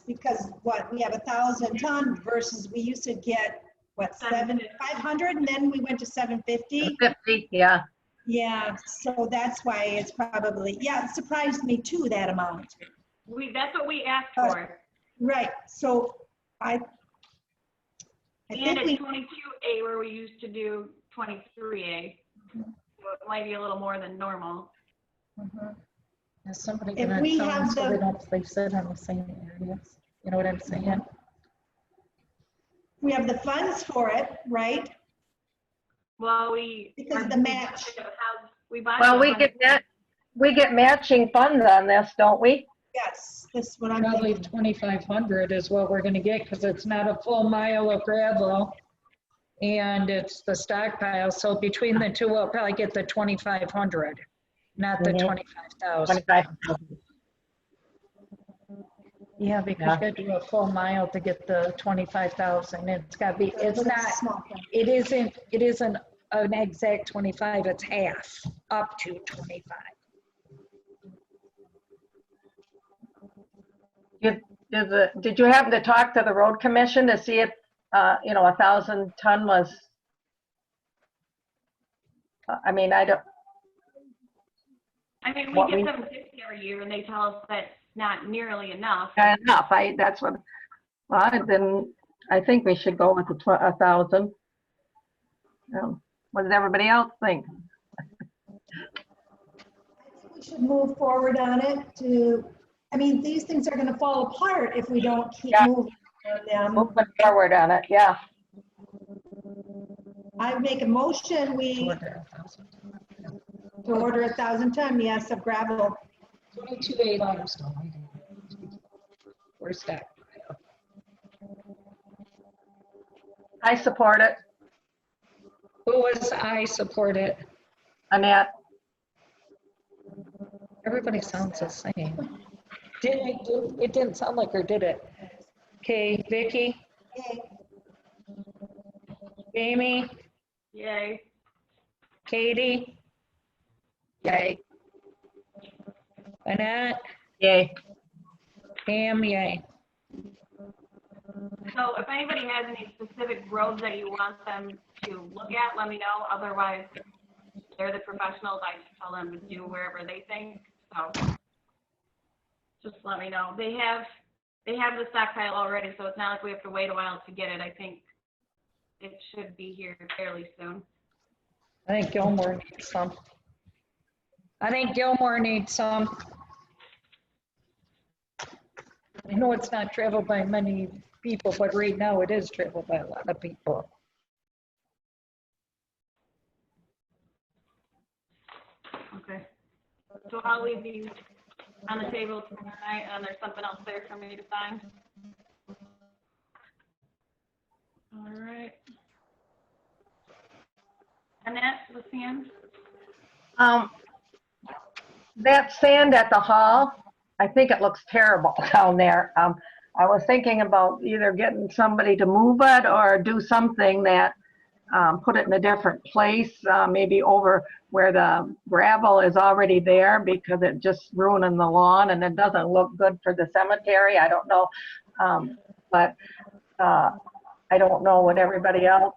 because what, we have 1,000 ton versus we used to get, what, 500 and then we went to 750?
50, yeah.
Yeah, so that's why it's probably, yeah, it surprised me too, that amount.
That's what we asked for.
Right, so I
And
think
it's
we,
22A where we used to do 23A. So it might be a little more than normal.
Is somebody
If
gonna
we
tell
have
us so
the-
we don't place it on the same areas? You know what I'm saying?
we have the funds for it, right?
Well,
Because the match.
We bought
Well,
it.
we get matching funds on this, don't we?
Yes, that's what I'm
Probably
thinking.
2,500 is what we're gonna get, because it's not a full mile of gravel. And it's the stockpile, so between the two, we'll probably get the 2,500, not the
Mhm.
25,000.
25,000.
Yeah, because
Yeah.
you gotta do a full mile to get the 25,000. It's gotta be, it's
But
not,
small thing.
it isn't an exact 25, it's half, up to 25.
Did you happen to talk to the road commission to see if, 1,000 ton was, I mean, I don't,
I mean, we
what
get
we-
750 every year and they tell us that's not nearly enough.
enough, that's what, well, then I think we should go with the 1,000. What does everybody else think?
We should move forward on it to, I mean, these things are gonna fall apart if we don't keep
Yeah.
moving on them.
Moving forward on it, yeah.
I make a motion, we,
Order 1,000.
to order 1,000 ton, yes, of gravel.
22 limestone. Where's that?
I support it.
Who was I support it?
Annette,
Everybody sounds the same. It didn't sound like her, did it? Okay, Vicky,
Okay.
Jamie,
Yay.
Katie,
Yay.
Annette,
yay.
Pam, yay.
So if anybody has any specific roads that you want them to look at, let me know. Otherwise, they're the professionals. I just tell them to do wherever they think. So just let me know. They have the stockpile already, so it's not like we have to wait a while to get it. I think it should be here fairly soon.
I think Gilmore needs some. I know it's not traveled by many people, but right now it is traveled by a lot of people.
Okay. So I'll leave these on the table tomorrow night, and there's something else there for me to sign. All right. Annette, the sand?
That sand at the hall, I think it looks terrible down there. I was thinking about either getting somebody to move it or do something that, put it in a different place, maybe over where the gravel is already there, because it just ruining the lawn and it doesn't look good for the cemetery. I don't know. But I don't know what everybody else,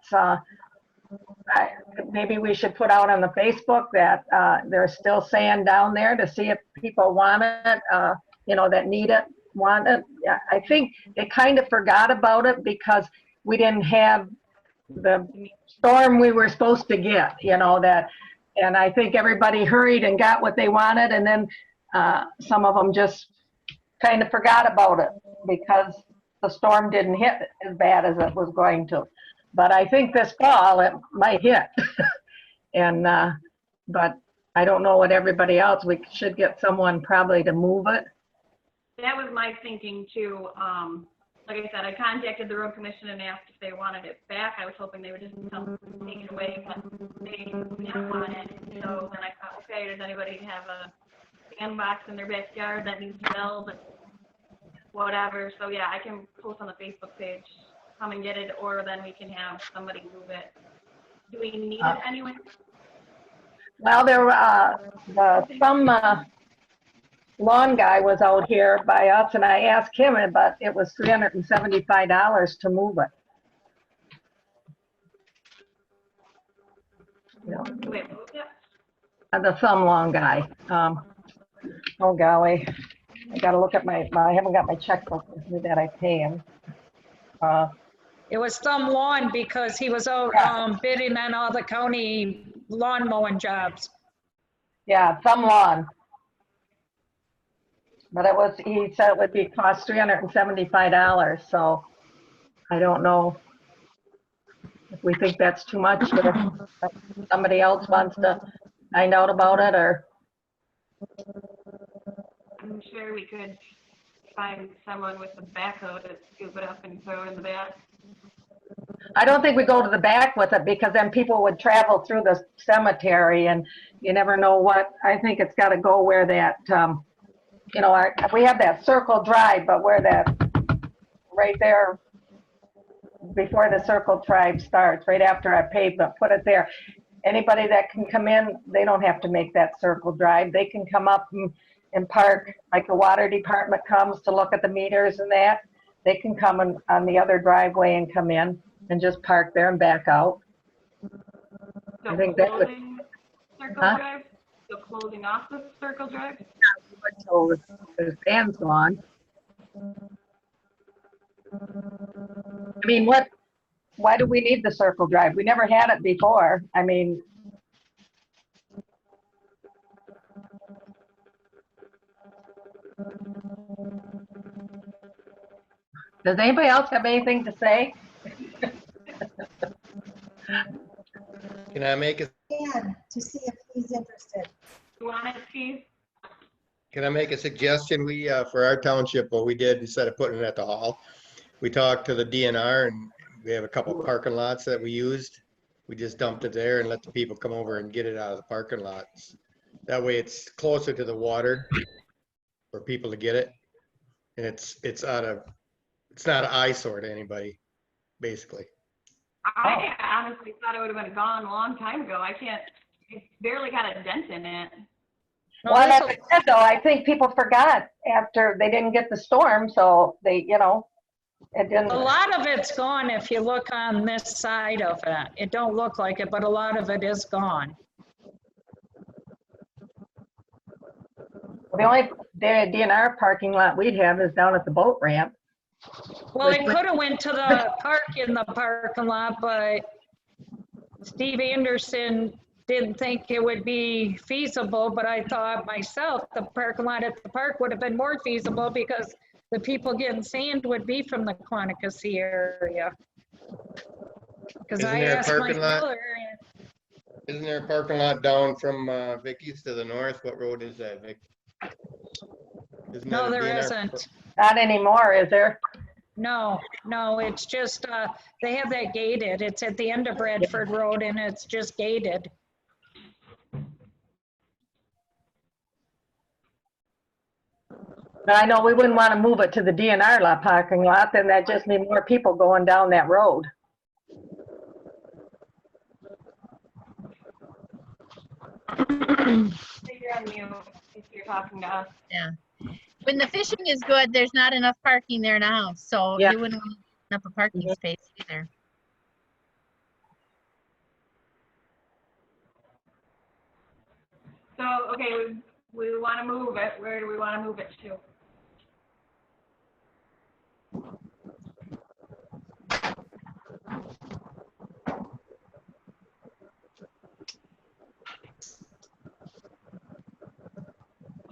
maybe we should put out on the Facebook that there's still sand down there to see if people want it, that need it, want it. Yeah, I think they kind of forgot about it because we didn't have the storm we were supposed to get, that And I think everybody hurried and got what they wanted, and then some of them just kind of forgot about it because the storm didn't hit as bad as it was going to. But I think this fall it might hit. And but I don't know what everybody else, we should get someone probably to move it.
That was my thinking too. Like I said, I contacted the road commission and asked if they wanted it back. I was hoping they would just take it away, but they didn't want it. So then I thought, okay, does anybody have a sandbox in their backyard that needs built? Whatever. So yeah, I can post on the Facebook page, come and get it, or then we can have somebody move it. Do we need it anyway?
Well, there some lawn guy was out here by us, and I asked him, but it was $375 to move it. Yeah.
Wait, move it?
The thumb lawn guy. Oh golly, I gotta look at I haven't got my checkbook with me that I pay him.
It was Thumb Lawn because he was out bidding on all the county lawn mowing jobs.
Yeah, Thumb Lawn. But he said it would cost $375, so I don't know if we think that's too much, or if somebody else wants to find out about it, or.
I'm sure we could find someone with a backhoe to scoop it up and throw it in the back.
I don't think we go to the back with it because then people would travel through the cemetery and you never know what. I think it's got to go where that, you know, we have that circle drive, but where that, right there, before the circle drive starts, right after I pavement, put it there. Anybody that can come in, they don't have to make that circle drive. They can come up and park, like the water department comes to look at the meters and that. They can come on the other driveway and come in and just park there and back out.
So
I think that would.
Circle drive? So closing off the circle drive?
So the band's gone. I mean, why do we need the circle drive? We never had it before. I mean, does anybody else have anything to say?
Can I make a,
Dan, to see if he's interested.
You want it, Steve?
can I make a suggestion? We, for our township, what we did instead of putting it at the hall, we talked to the DNR and we have a couple of parking lots that we used. We just dumped it there and let the people come over and get it out of the parking lots. That way it's closer to the water for people to get it. And it's not an eyesore to anybody, basically.
I honestly thought it would have been gone a long time ago. It's barely got a dent in it.
No,
Well,
that's
as I said, though, I think people forgot after they didn't get the storm, so they, you know, it didn't.
a lot of it's gone if you look on this side of it. It don't look like it, but a lot of it is gone.
The only DNR parking lot we'd have is down at the boat ramp.
Well, it could have went to the park in the parking lot, but Steve Anderson didn't think it would be feasible, but I thought myself, the parking lot at the park would have been more feasible because the people getting sand would be from the Quantico area. Because I asked my brother.
Isn't there a parking lot down from Vicky's to the north? What road is that, Vic?
No, there isn't.
Not anymore, is there?
No, it's just, they have that gated. It's at the end of Bradford Road and it's just gated.
But I know we wouldn't want to move it to the DNR lot parking lot, then that just means more people going down that road.
You're on mute if you're talking to us.
Yeah. When the fishing is good, there's not enough parking there now, so
Yeah.
you wouldn't want enough of parking space either.
So, okay, we want to move it. Where do we want to move it to?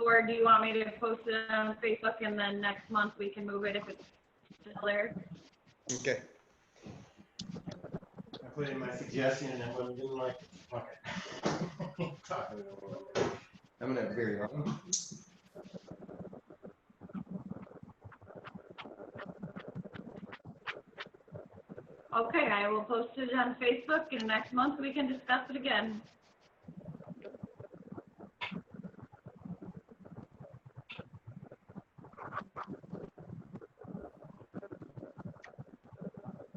or do you want me to post it on Facebook and then next month we can move it if it's still there?
Okay. I put in my suggestion and everyone didn't like it. Okay. I'm gonna have very long.
Okay, I will post it on Facebook and next month we can discuss it again.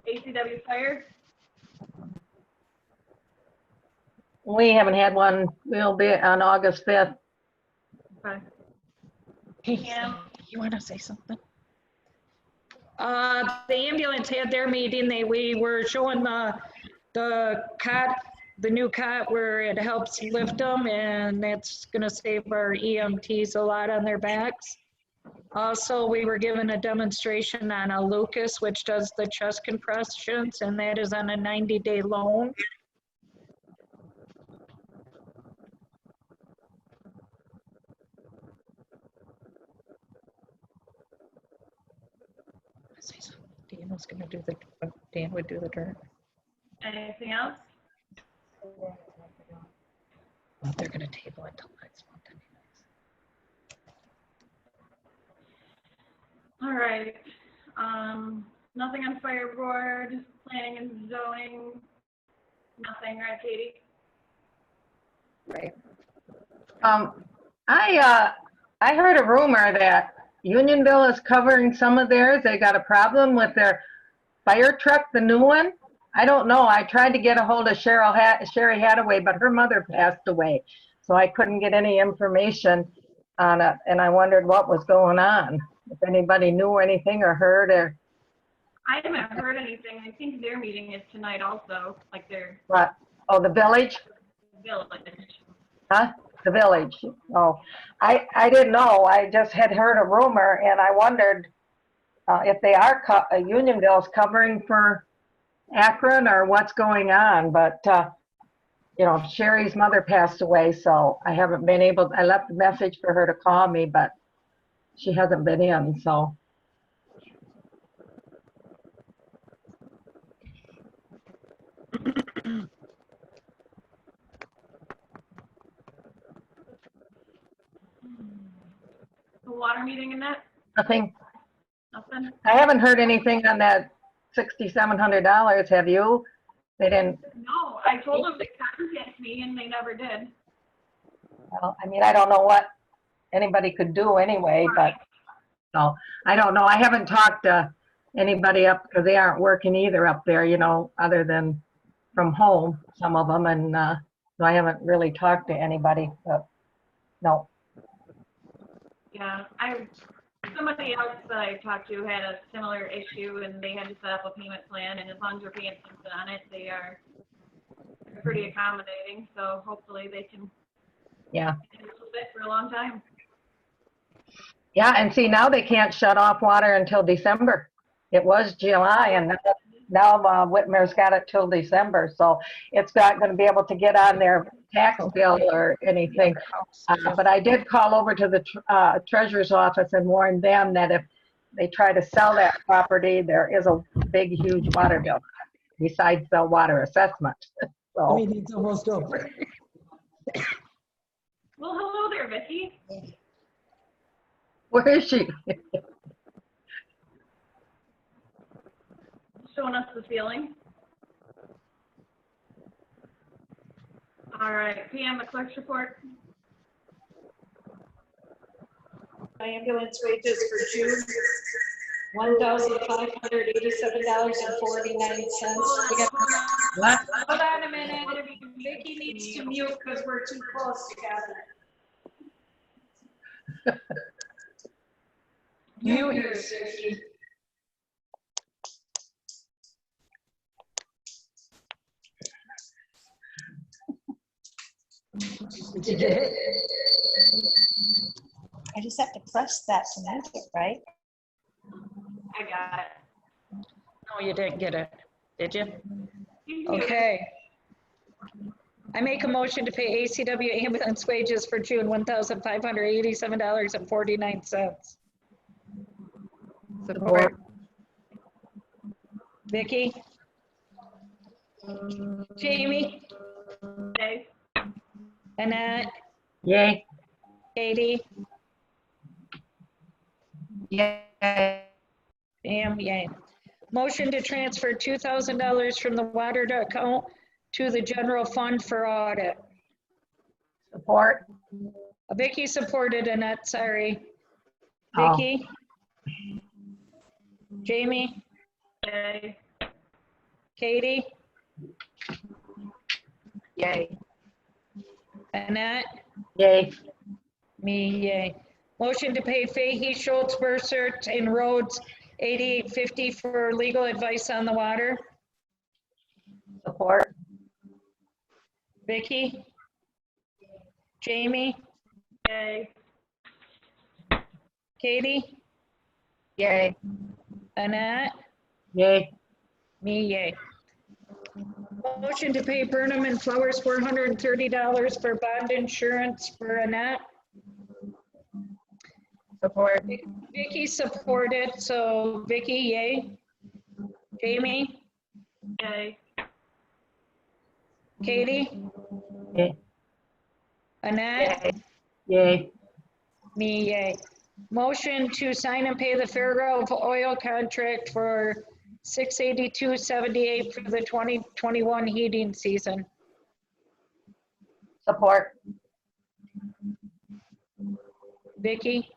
ACW fire?
We haven't had one. We'll be on August 5th.
Okay.
Hey,
Pam?
you want to say something?
The ambulance had their meeting. We were showing the cot, the new cot where it helps lift them, and that's gonna save our EMTs a lot on their backs. Also, we were given a demonstration on a Lucas, which does the chest compressions, and that is on a 90-day loan. Dan was gonna do Dan would do the turn.
Anything else?
Well, they're gonna table it till next month anyways.
All right. Nothing on fire board, planning and zoning, nothing, right, Katie?
Right.
I heard a rumor that Unionville is covering some of theirs. They got a problem with their fire truck, the new one. I don't know. I tried to get a hold of Sherry Hadaway, but her mother passed away, so I couldn't get any information on it, and I wondered what was going on. If anybody knew anything or heard or
I haven't heard anything. I think their meeting is tonight also, like their
what. Oh, the village?
village.
Huh? The village. Oh, I didn't know. I just had heard a rumor, and I wondered if they are Unionville's covering for Akron or what's going on. But you know, Sherry's mother passed away, so I haven't been able. I left a message for her to call me, but she hasn't been in. So.
The water meeting and that?
Nothing.
Nothing?
I haven't heard anything on that $6,700. Have you? They didn't.
No, I told them to contact me and they never did.
Well, I mean, I don't know what anybody could do anyway, but no, I don't know. I haven't talked to anybody up because they aren't working either up there, you know, other than from home, some of them, and so I haven't really talked to anybody. But no.
Yeah, somebody else that I talked to had a similar issue and they had to set up a payment plan, and as long as you're paying something on it, they are pretty accommodating, so hopefully they can
Yeah.
handle it for a long time.
Yeah, and see, now they can't shut off water until December. It was July, and now Whitmer's got it till December, so it's not going to be able to get on their tax bill or anything. But I did call over to the treasurer's office and warn them that if they try to sell that property, there is a big, huge water bill besides the water assessment. So,
Meeting's almost over.
Well, hello there, Vicki.
where is she?
Showing us the ceiling. All right, PM, the clerk's report.
Ambulance wages for June, $1,587.49. We got.
What?
Hold on a minute. Vicki needs to mute because we're too close together. Mute yours, Vicki.
I just have to press that to move it, right?
I got it.
No, you didn't get it, did you?
You can do it.
Okay. I make a motion to pay ACW ambulance wages for June, $1,587.49.
Support.
Vicky? Jamie?
Okay.
Annette?
Yay.
Katie?
Yay.
Pam, yay. Motion to transfer $2,000 from the water account to the general fund for audit.
Support.
Vicky supported Annette, sorry.
Oh.
Vicky? Jamie?
Okay.
Katie?
Yay.
Annette?
Yay.
Me, yay. Motion to pay Fahey, Schultz, Bursert, and Rhodes $88.50 for legal advice on the water.
Support.
Vicky? Jamie?
Okay.
Katie?
Yay.
Annette?
Yay.
Me, yay. Motion to pay Burnham and Flowers $430 for bond insurance for Annette.
Support.
Vicky supported, so Vicky, yay. Jamie?
Okay.
Katie?
Yay.
Annette?
Yay.
Me, yay. Motion to sign and pay the Fairgrove oil contract for $682.78 for the 2021 heating season.
Support.
Vicky?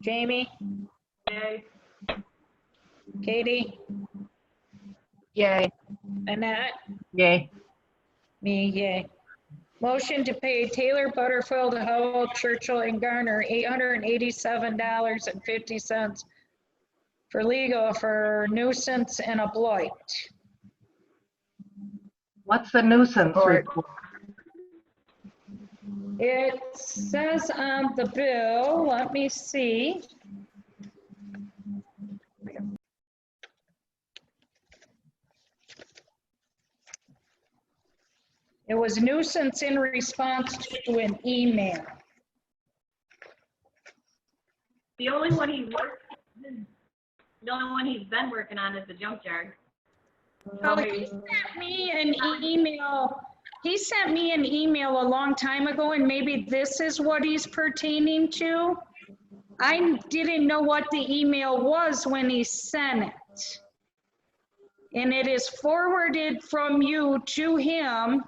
Jamie?
Okay.
Katie?
Yay.
Annette?
Yay.
Me, yay. Motion to pay Taylor, Butterfield, Howell, Churchill, and Garner $887.50 for legal for nuisance and a blight.
What's the nuisance
Support.
report?
It says on the bill, let me see. It was nuisance in response to an email.
The only one he's been working on is the junkyard.
So he sent me an email. He sent me an email a long time ago, and maybe this is what he's pertaining to. I didn't know what the email was when he sent it. And it is forwarded from you to him.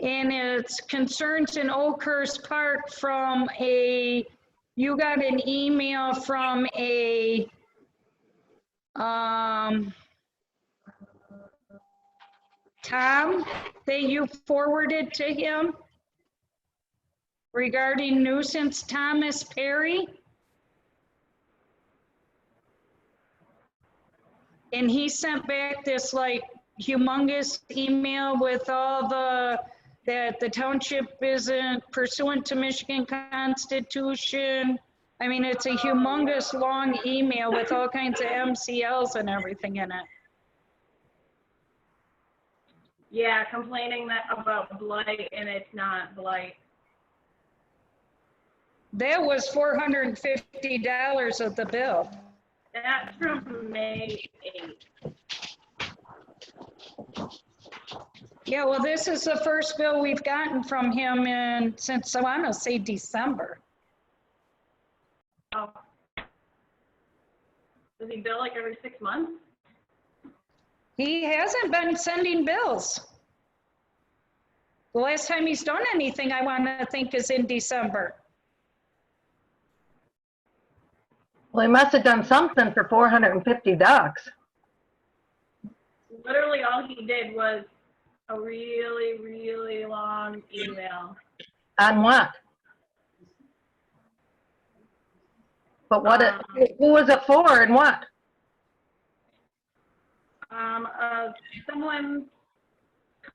And it's concerns in Oakhurst Park from you got an email from Tom that you forwarded to him regarding nuisance Thomas Perry. And he sent back this like humongous email with all that the township isn't pursuant to Michigan Constitution. I mean, it's a humongous long email with all kinds of MCLs and everything in it.
Yeah, complaining about blight, and it's not blight.
That was $450 of the bill.
That's from May 8th.
Yeah, well, this is the first bill we've gotten from him since, I want to say December.
Oh. Does he bill like every 6 months?
He hasn't been sending bills. The last time he's done anything, I want to think, is in December.
Well, he must have done something for $450.
Literally all he did was a really, really long email.
On what? But what, who was it for and what?
Someone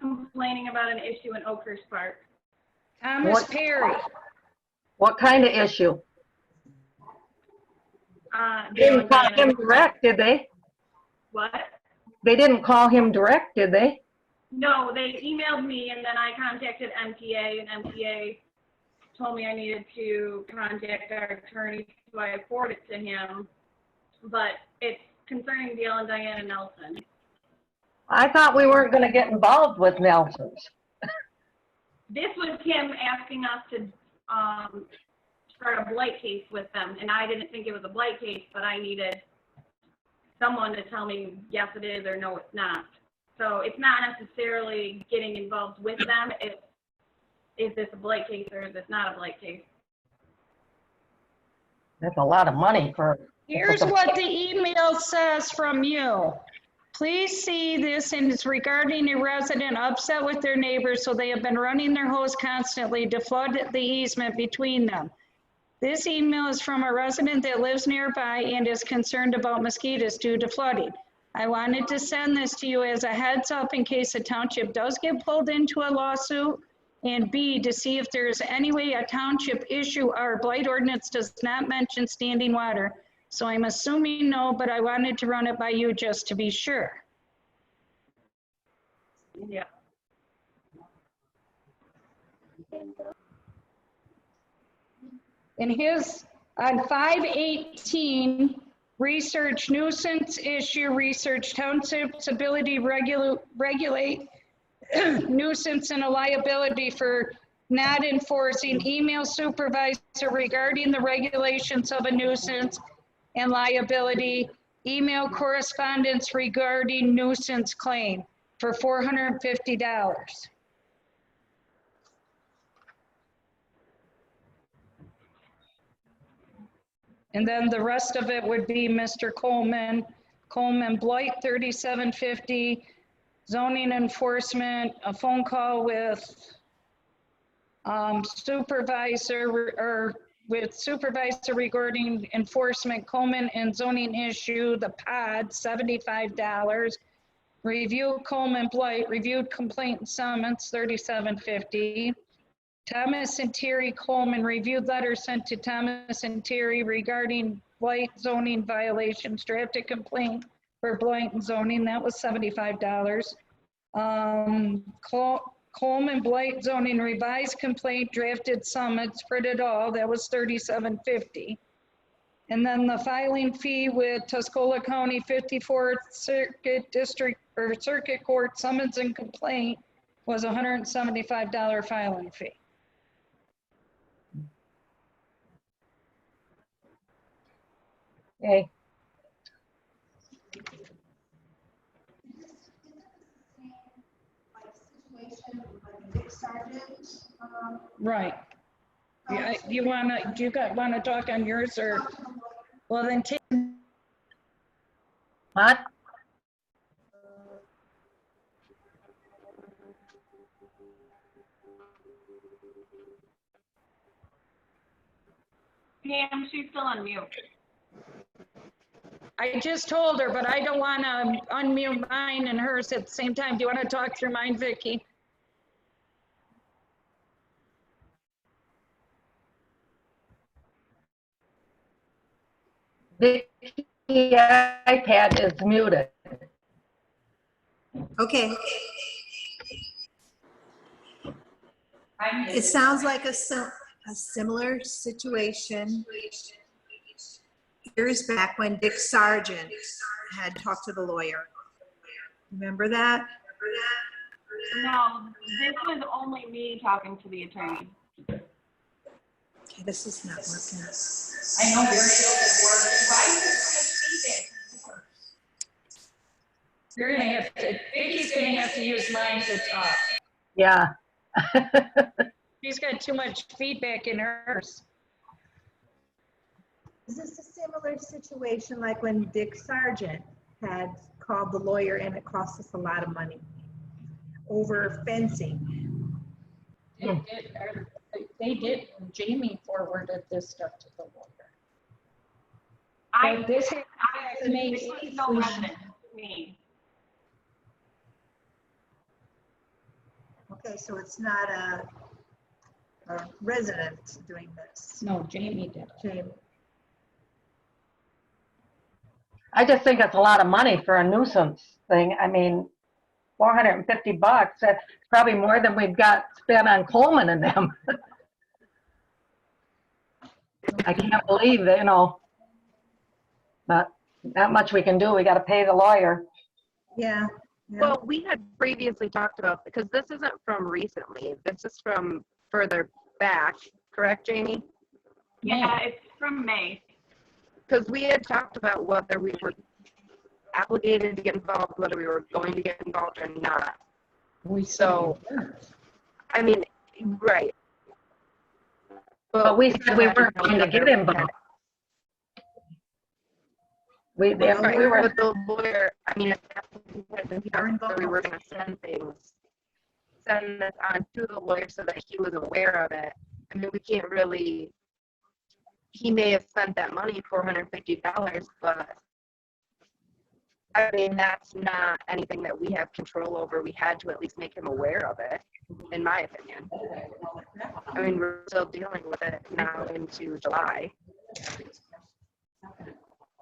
complaining about an issue in Oakhurst Park.
Thomas Perry.
What kind of issue? They didn't call him direct, did they?
What?
They didn't call him direct, did they?
No, they emailed me and then I contacted MTA and MTA told me I needed to contact our attorney, so I forwarded it to him. But it's concerning Dale and Diana Nelson.
I thought we weren't gonna get involved with Nelson's.
This was him asking us to start a blight case with them, and I didn't think it was a blight case, but I needed someone to tell me yes it is or no it's not. So it's not necessarily getting involved with them. It's, is this a blight case or is this not a blight case?
That's a lot of money for.
Here's what the email says from you. Please see this, and it's regarding a resident upset with their neighbors, so they have been running their hose constantly to flood the easement between them. This email is from a resident that lives nearby and is concerned about mosquitoes due to flooding. I wanted to send this to you as a heads up in case the township does get pulled into a lawsuit, and B, to see if there's any way a township issue our blight ordinance does not mention standing water. So I'm assuming no, but I wanted to run it by you just to be sure.
Yeah.
In his, on 5/18, research nuisance issue, research township's ability to regulate nuisance and a liability for not enforcing, email supervisor regarding the regulations of a nuisance and liability, email correspondence regarding nuisance claim for $450. And then the rest of it would be Mr. Coleman Blight, $37.50, zoning enforcement, a phone call with supervisor regarding enforcement, Coleman and zoning issue, the pod, $75. Review Coleman Blight, reviewed complaint and summons, $37.50. Thomas and Terry Coleman, reviewed letter sent to Thomas and Terry regarding blight zoning violations, drafted complaint for blight and zoning, that was $75. Coleman blight zoning revised complaint, drafted summons, printed all, that was $37.50. And then the filing fee with Tuscola County 54th Circuit District or Circuit Court summons and complaint was $175 filing fee.
Okay.
Right. Yeah, do you wanna talk on yours or, well then take.
What?
Pam, she's still on mute.
I just told her, but I don't wanna unmute mine and hers at the same time. Do you wanna talk through mine, Vicky?
The iPad is muted.
Okay. It sounds like a similar situation years back when Dick Sargent had talked to the lawyer. Remember that?
No, this was only me talking to the attorney.
Okay, this is not working.
I know very little work. Why is it such feedback?
You're gonna have to, Vicky's gonna have to use mine to talk.
Yeah.
She's got too much feedback in hers.
Is this a similar situation like when Dick Sargent had called the lawyer and it cost us a lot of money over fencing?
They did, Jamie forwarded this stuff to the lawyer.
This
has made
was no resident to me.
Okay, so it's not a resident doing this.
No, Jamie did.
Jamie.
I just think it's a lot of money for a nuisance thing. I mean, $450. That's probably more than we've got spent on Coleman and them. I can't believe that, but not much we can do. We got to pay the lawyer.
Yeah.
Well, we had previously talked about, because this isn't from recently, this is from further back, correct, Jamie?
Yeah, it's from May.
Because we had talked about whether we were obligated to get involved, whether we were going to get involved or not. So, I mean, right.
But we said we weren't going to get involved. We were.
But the lawyer, I mean, we were going to send this on to the lawyer so that he was aware of it. I mean, we can't really, he may have spent that money, $450, but I mean, that's not anything that we have control over. We had to at least make him aware of it, in my opinion. I mean, we're still dealing with it now into July.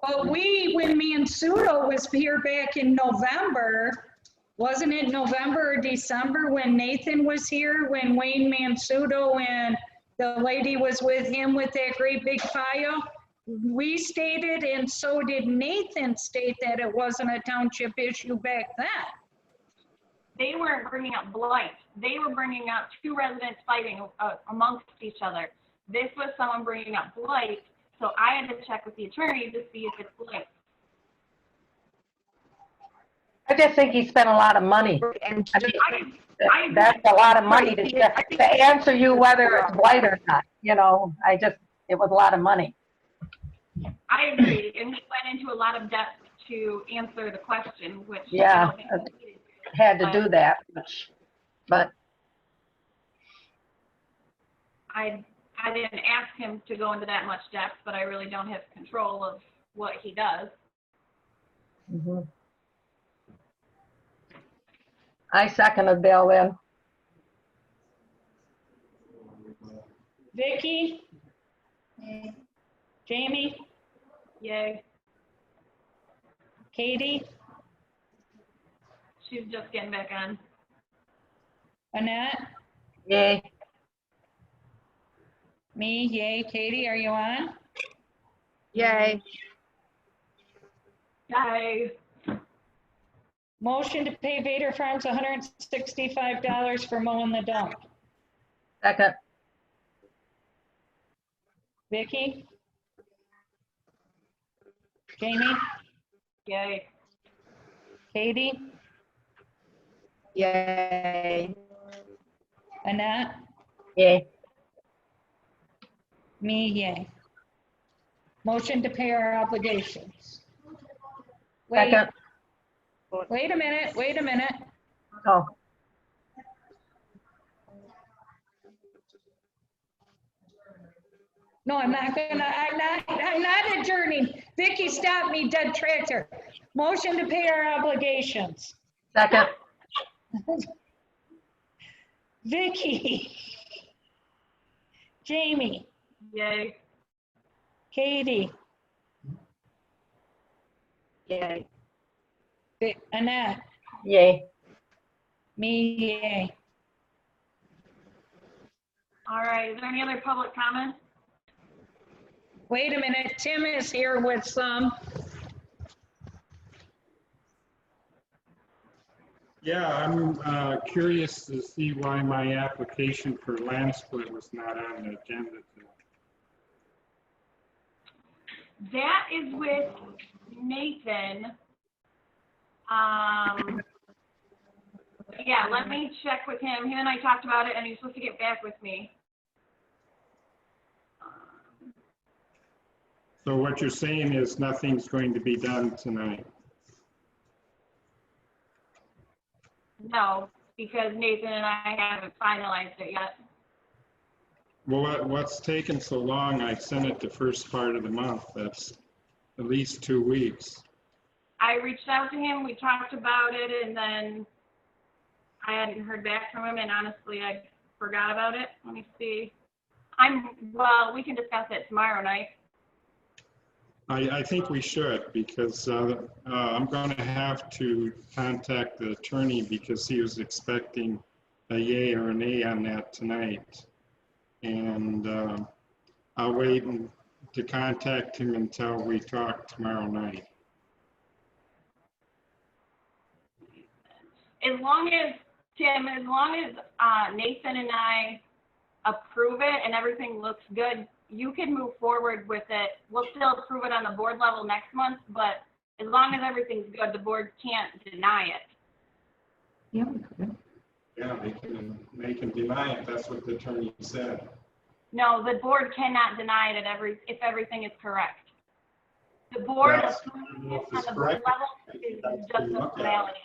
But when Mansudo was here back in November, wasn't it November or December when Nathan was here, when Wayne Mansudo and the lady was with him with that great big file? We stated, and so did Nathan state, that it wasn't a township issue back then.
They weren't bringing up blight. They were bringing up two residents fighting amongst each other. This was someone bringing up blight, so I had to check with the attorney to see if it's blight.
I just think he spent a lot of money.
And
that's a lot of money to answer you whether it's blight or not. It was a lot of money.
I agree, and he went into a lot of depth to answer the question, which
Yeah,
I don't think he needed.
had to do that, but
I didn't ask him to go into that much depth, but I really don't have control of what he does.
I seconded Bill then.
Vicky? Jamie?
Yay.
Katie?
She's just getting back on.
Annette?
Yay.
Me, yay. Katie, are you on?
Yay.
Yay.
Motion to pay Vader Farms $165 for mowing the dump.
Second.
Vicky? Jamie?
Yay.
Katie?
Yay.
Annette?
Yay.
Me, yay. Motion to pay our obligations.
Second.
Wait a minute.
Oh.
No, I'm not adjourning. Vicky, stop me, dead tractor. Motion to pay our obligations.
Second.
Vicky. Jamie.
Yay.
Katie.
Yay.
Annette.
Yay.
Me, yay.
All right, is there any other public comments?
Wait a minute, Tim is here with some.
Yeah, I'm curious to see why my application for land split was not on the agenda today.
That is with Nathan. Yeah, let me check with him. Him and I talked about it, and he's supposed to get back with me.
So what you're saying is nothing's going to be done tonight?
No, because Nathan and I haven't finalized it yet.
Well, what's taken so long? I sent it the first part of the month. That's at least 2 weeks.
I reached out to him, we talked about it, and then I hadn't heard back from him, and honestly, I forgot about it. Let me see. Well, we can discuss it tomorrow night.
I think we should, because I'm going to have to contact the attorney because he was expecting a yay or a nay on that tonight. And I'll wait to contact him until we talk tomorrow night.
As long as, Tim, as long as Nathan and I approve it and everything looks good, you can move forward with it. We'll still approve it on the board level next month, but as long as everything's good, the board can't deny it.
Yeah.
Yeah, they can deny it. That's what the attorney said.
No, the board cannot deny it if everything is correct. The board
Yes.
approving it on the board level is just a formality.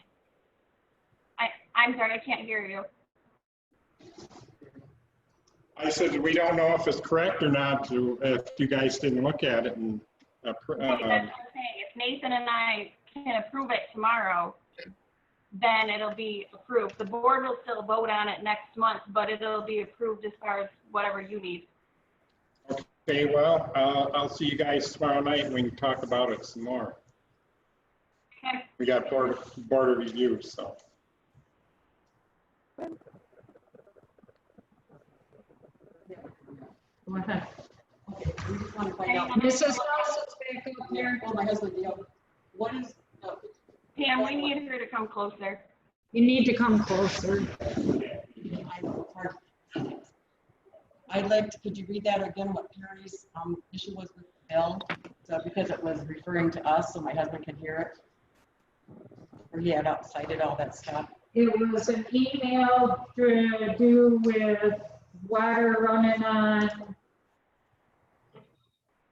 I'm sorry, I can't hear you.
I said we don't know if it's correct or not if you guys didn't look at it. And
That's what I'm saying. If Nathan and I can approve it tomorrow, then it'll be approved. The board will still vote on it next month, but it'll be approved as far as whatever you need.
okay, well, I'll see you guys tomorrow night and we can talk about it some more.
Okay.
We got board of review, so.
Go ahead.
Okay, we just want to find out.
Mrs. Ross is back up here.
Oh, my husband, what is,
Pam, we need her to come closer.
You need to come closer.
I'd like to, could you read that again, what Perry's issue was with the bill? So because it was referring to us, so my husband could hear it. Or he had cited all that stuff.
It was an email to do with water running on.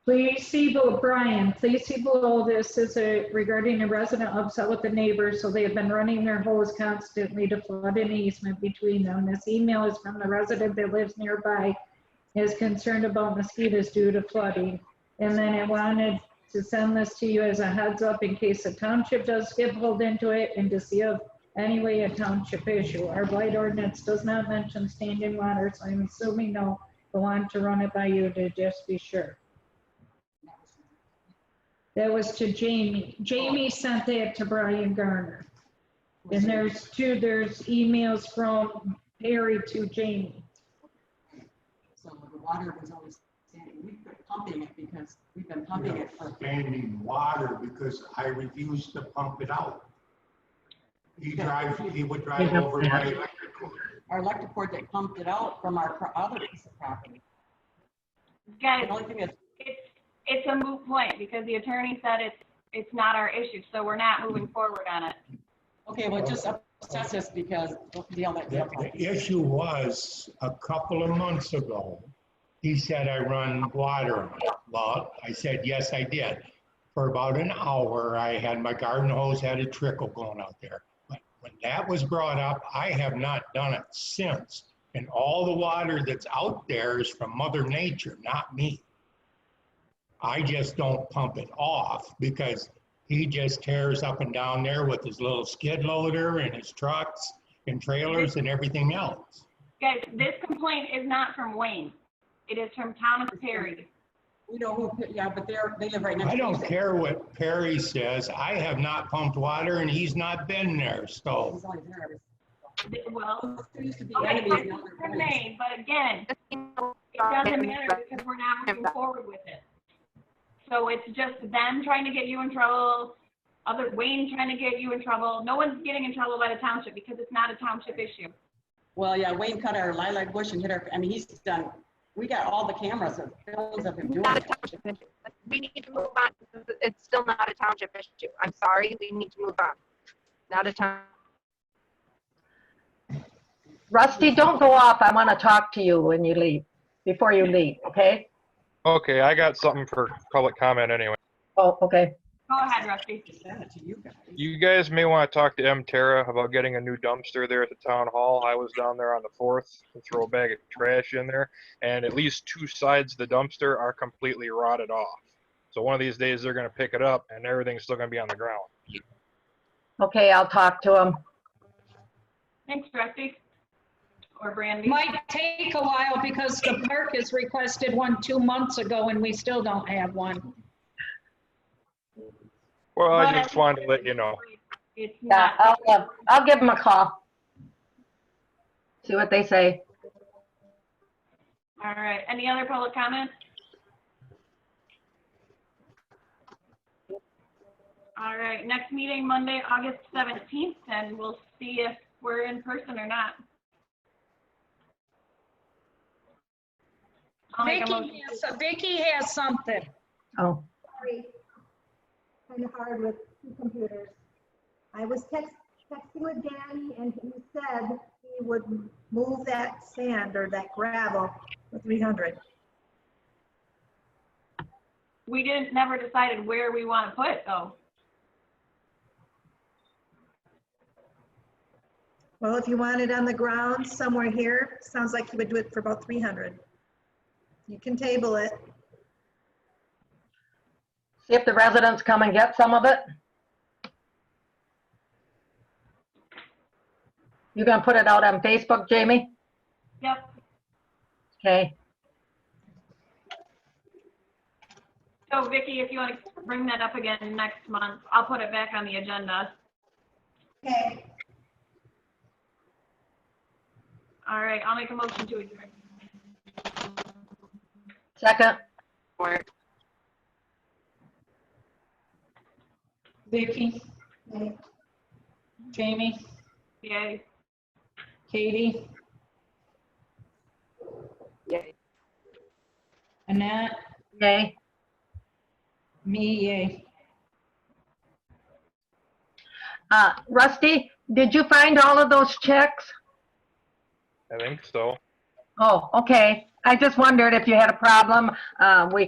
Please see below, Brian, please see below this is regarding a resident upset with the neighbors. So they have been running their hose constantly to flood an easement between them. This email is from the resident that lives nearby, is concerned about mosquitoes due to flooding. And then I wanted to send this to you as a heads up in case the township does get pulled into it and to see if anyway a township issue. Our blight ordinance does not mention standing water, so I'm assuming no, I want to run it by you to just be sure. That was to Jamie. Jamie sent that to Brian Garner. And there's emails from Perry to Jamie.
So the water was always standing. We quit pumping it because we've been pumping it for.
Standing water because I refused to pump it out. He would drive over my electric cord.
Our electric cord that pumped it out from our other piece of property.
Guys,
the only thing is,
it's a moot point because the attorney said it's not our issue, so we're not moving forward on it.
okay, well, just assess this because
The issue was a couple of months ago, he said I run water on it. Well, I said, yes, I did. For about an hour, I had my garden hose had a trickle going out there. But when that was brought up, I have not done it since. And all the water that's out there is from Mother Nature, not me. I just don't pump it off because he just tears up and down there with his little skid loader and his trucks and trailers and everything else.
Guys, this complaint is not from Wayne. It is from Thomas Perry.
We know who, yeah, but they live right next to
I don't
us.
care what Perry says. I have not pumped water and he's not been there, so.
He's only there every.
Well,
there used to be
okay,
enemies, now
it's
they're
her
friends.
name, but again, it doesn't matter because we're not moving forward with it. So it's just them trying to get you in trouble, Wayne trying to get you in trouble. No one's getting in trouble by the township because it's not a township issue.
Well, yeah, Wayne cut our lilac bush and hit our, I mean, he's done, we got all the cameras of films of him doing
Not a
it.
township issue. We need to move on. It's still not a township issue. I'm sorry, we need to move on. Not a town.
Rusty, don't go off. I want to talk to you when you leave, before you leave, okay?
Okay, I got something for public comment anyway.
Oh, okay.
Go ahead, Rusty.
You guys may want to talk to M. Terra about getting a new dumpster there at the town hall. I was down there on the 4th to throw a bag of trash in there, and at least 2 sides of the dumpster are completely rotted off. So one of these days they're going to pick it up and everything's still going to be on the ground.
Okay, I'll talk to him.
Thanks, Rusty. Or Brandy.
Might take a while because the park has requested one 2 months ago and we still don't have one.
Well, I
But
just wanted to let you know.
It's
Yeah,
not.
I'll give them a call. See what they say.
All right, any other public comments? All right, next meeting Monday, August 17th, and we'll see if we're in person or not. I'll make a motion.
Vicky has something.
Oh,
Sorry. Kind of hard with two computers. I was texting with Danny and he said he would move that sand or that gravel for 300.
We never decided where we want to put it though.
Well, if you want it on the ground somewhere here, sounds like he would do it for about 300. You can table it.
see if the residents come and get some of it. You gonna put it out on Facebook, Jamie?
Yep.
Okay.
So Vicky, if you want to bring that up again next month, I'll put it back on the agenda.
Okay.
All right, I'll make a motion to adjourn.
Second.
Vicky,
Okay.
Jamie,
Yay.
Katie,
Yay.
Annette,
Yay.
me, yay.
Rusty, did you find all of those checks?
I think so.
Oh, okay. I just wondered if you had a problem. We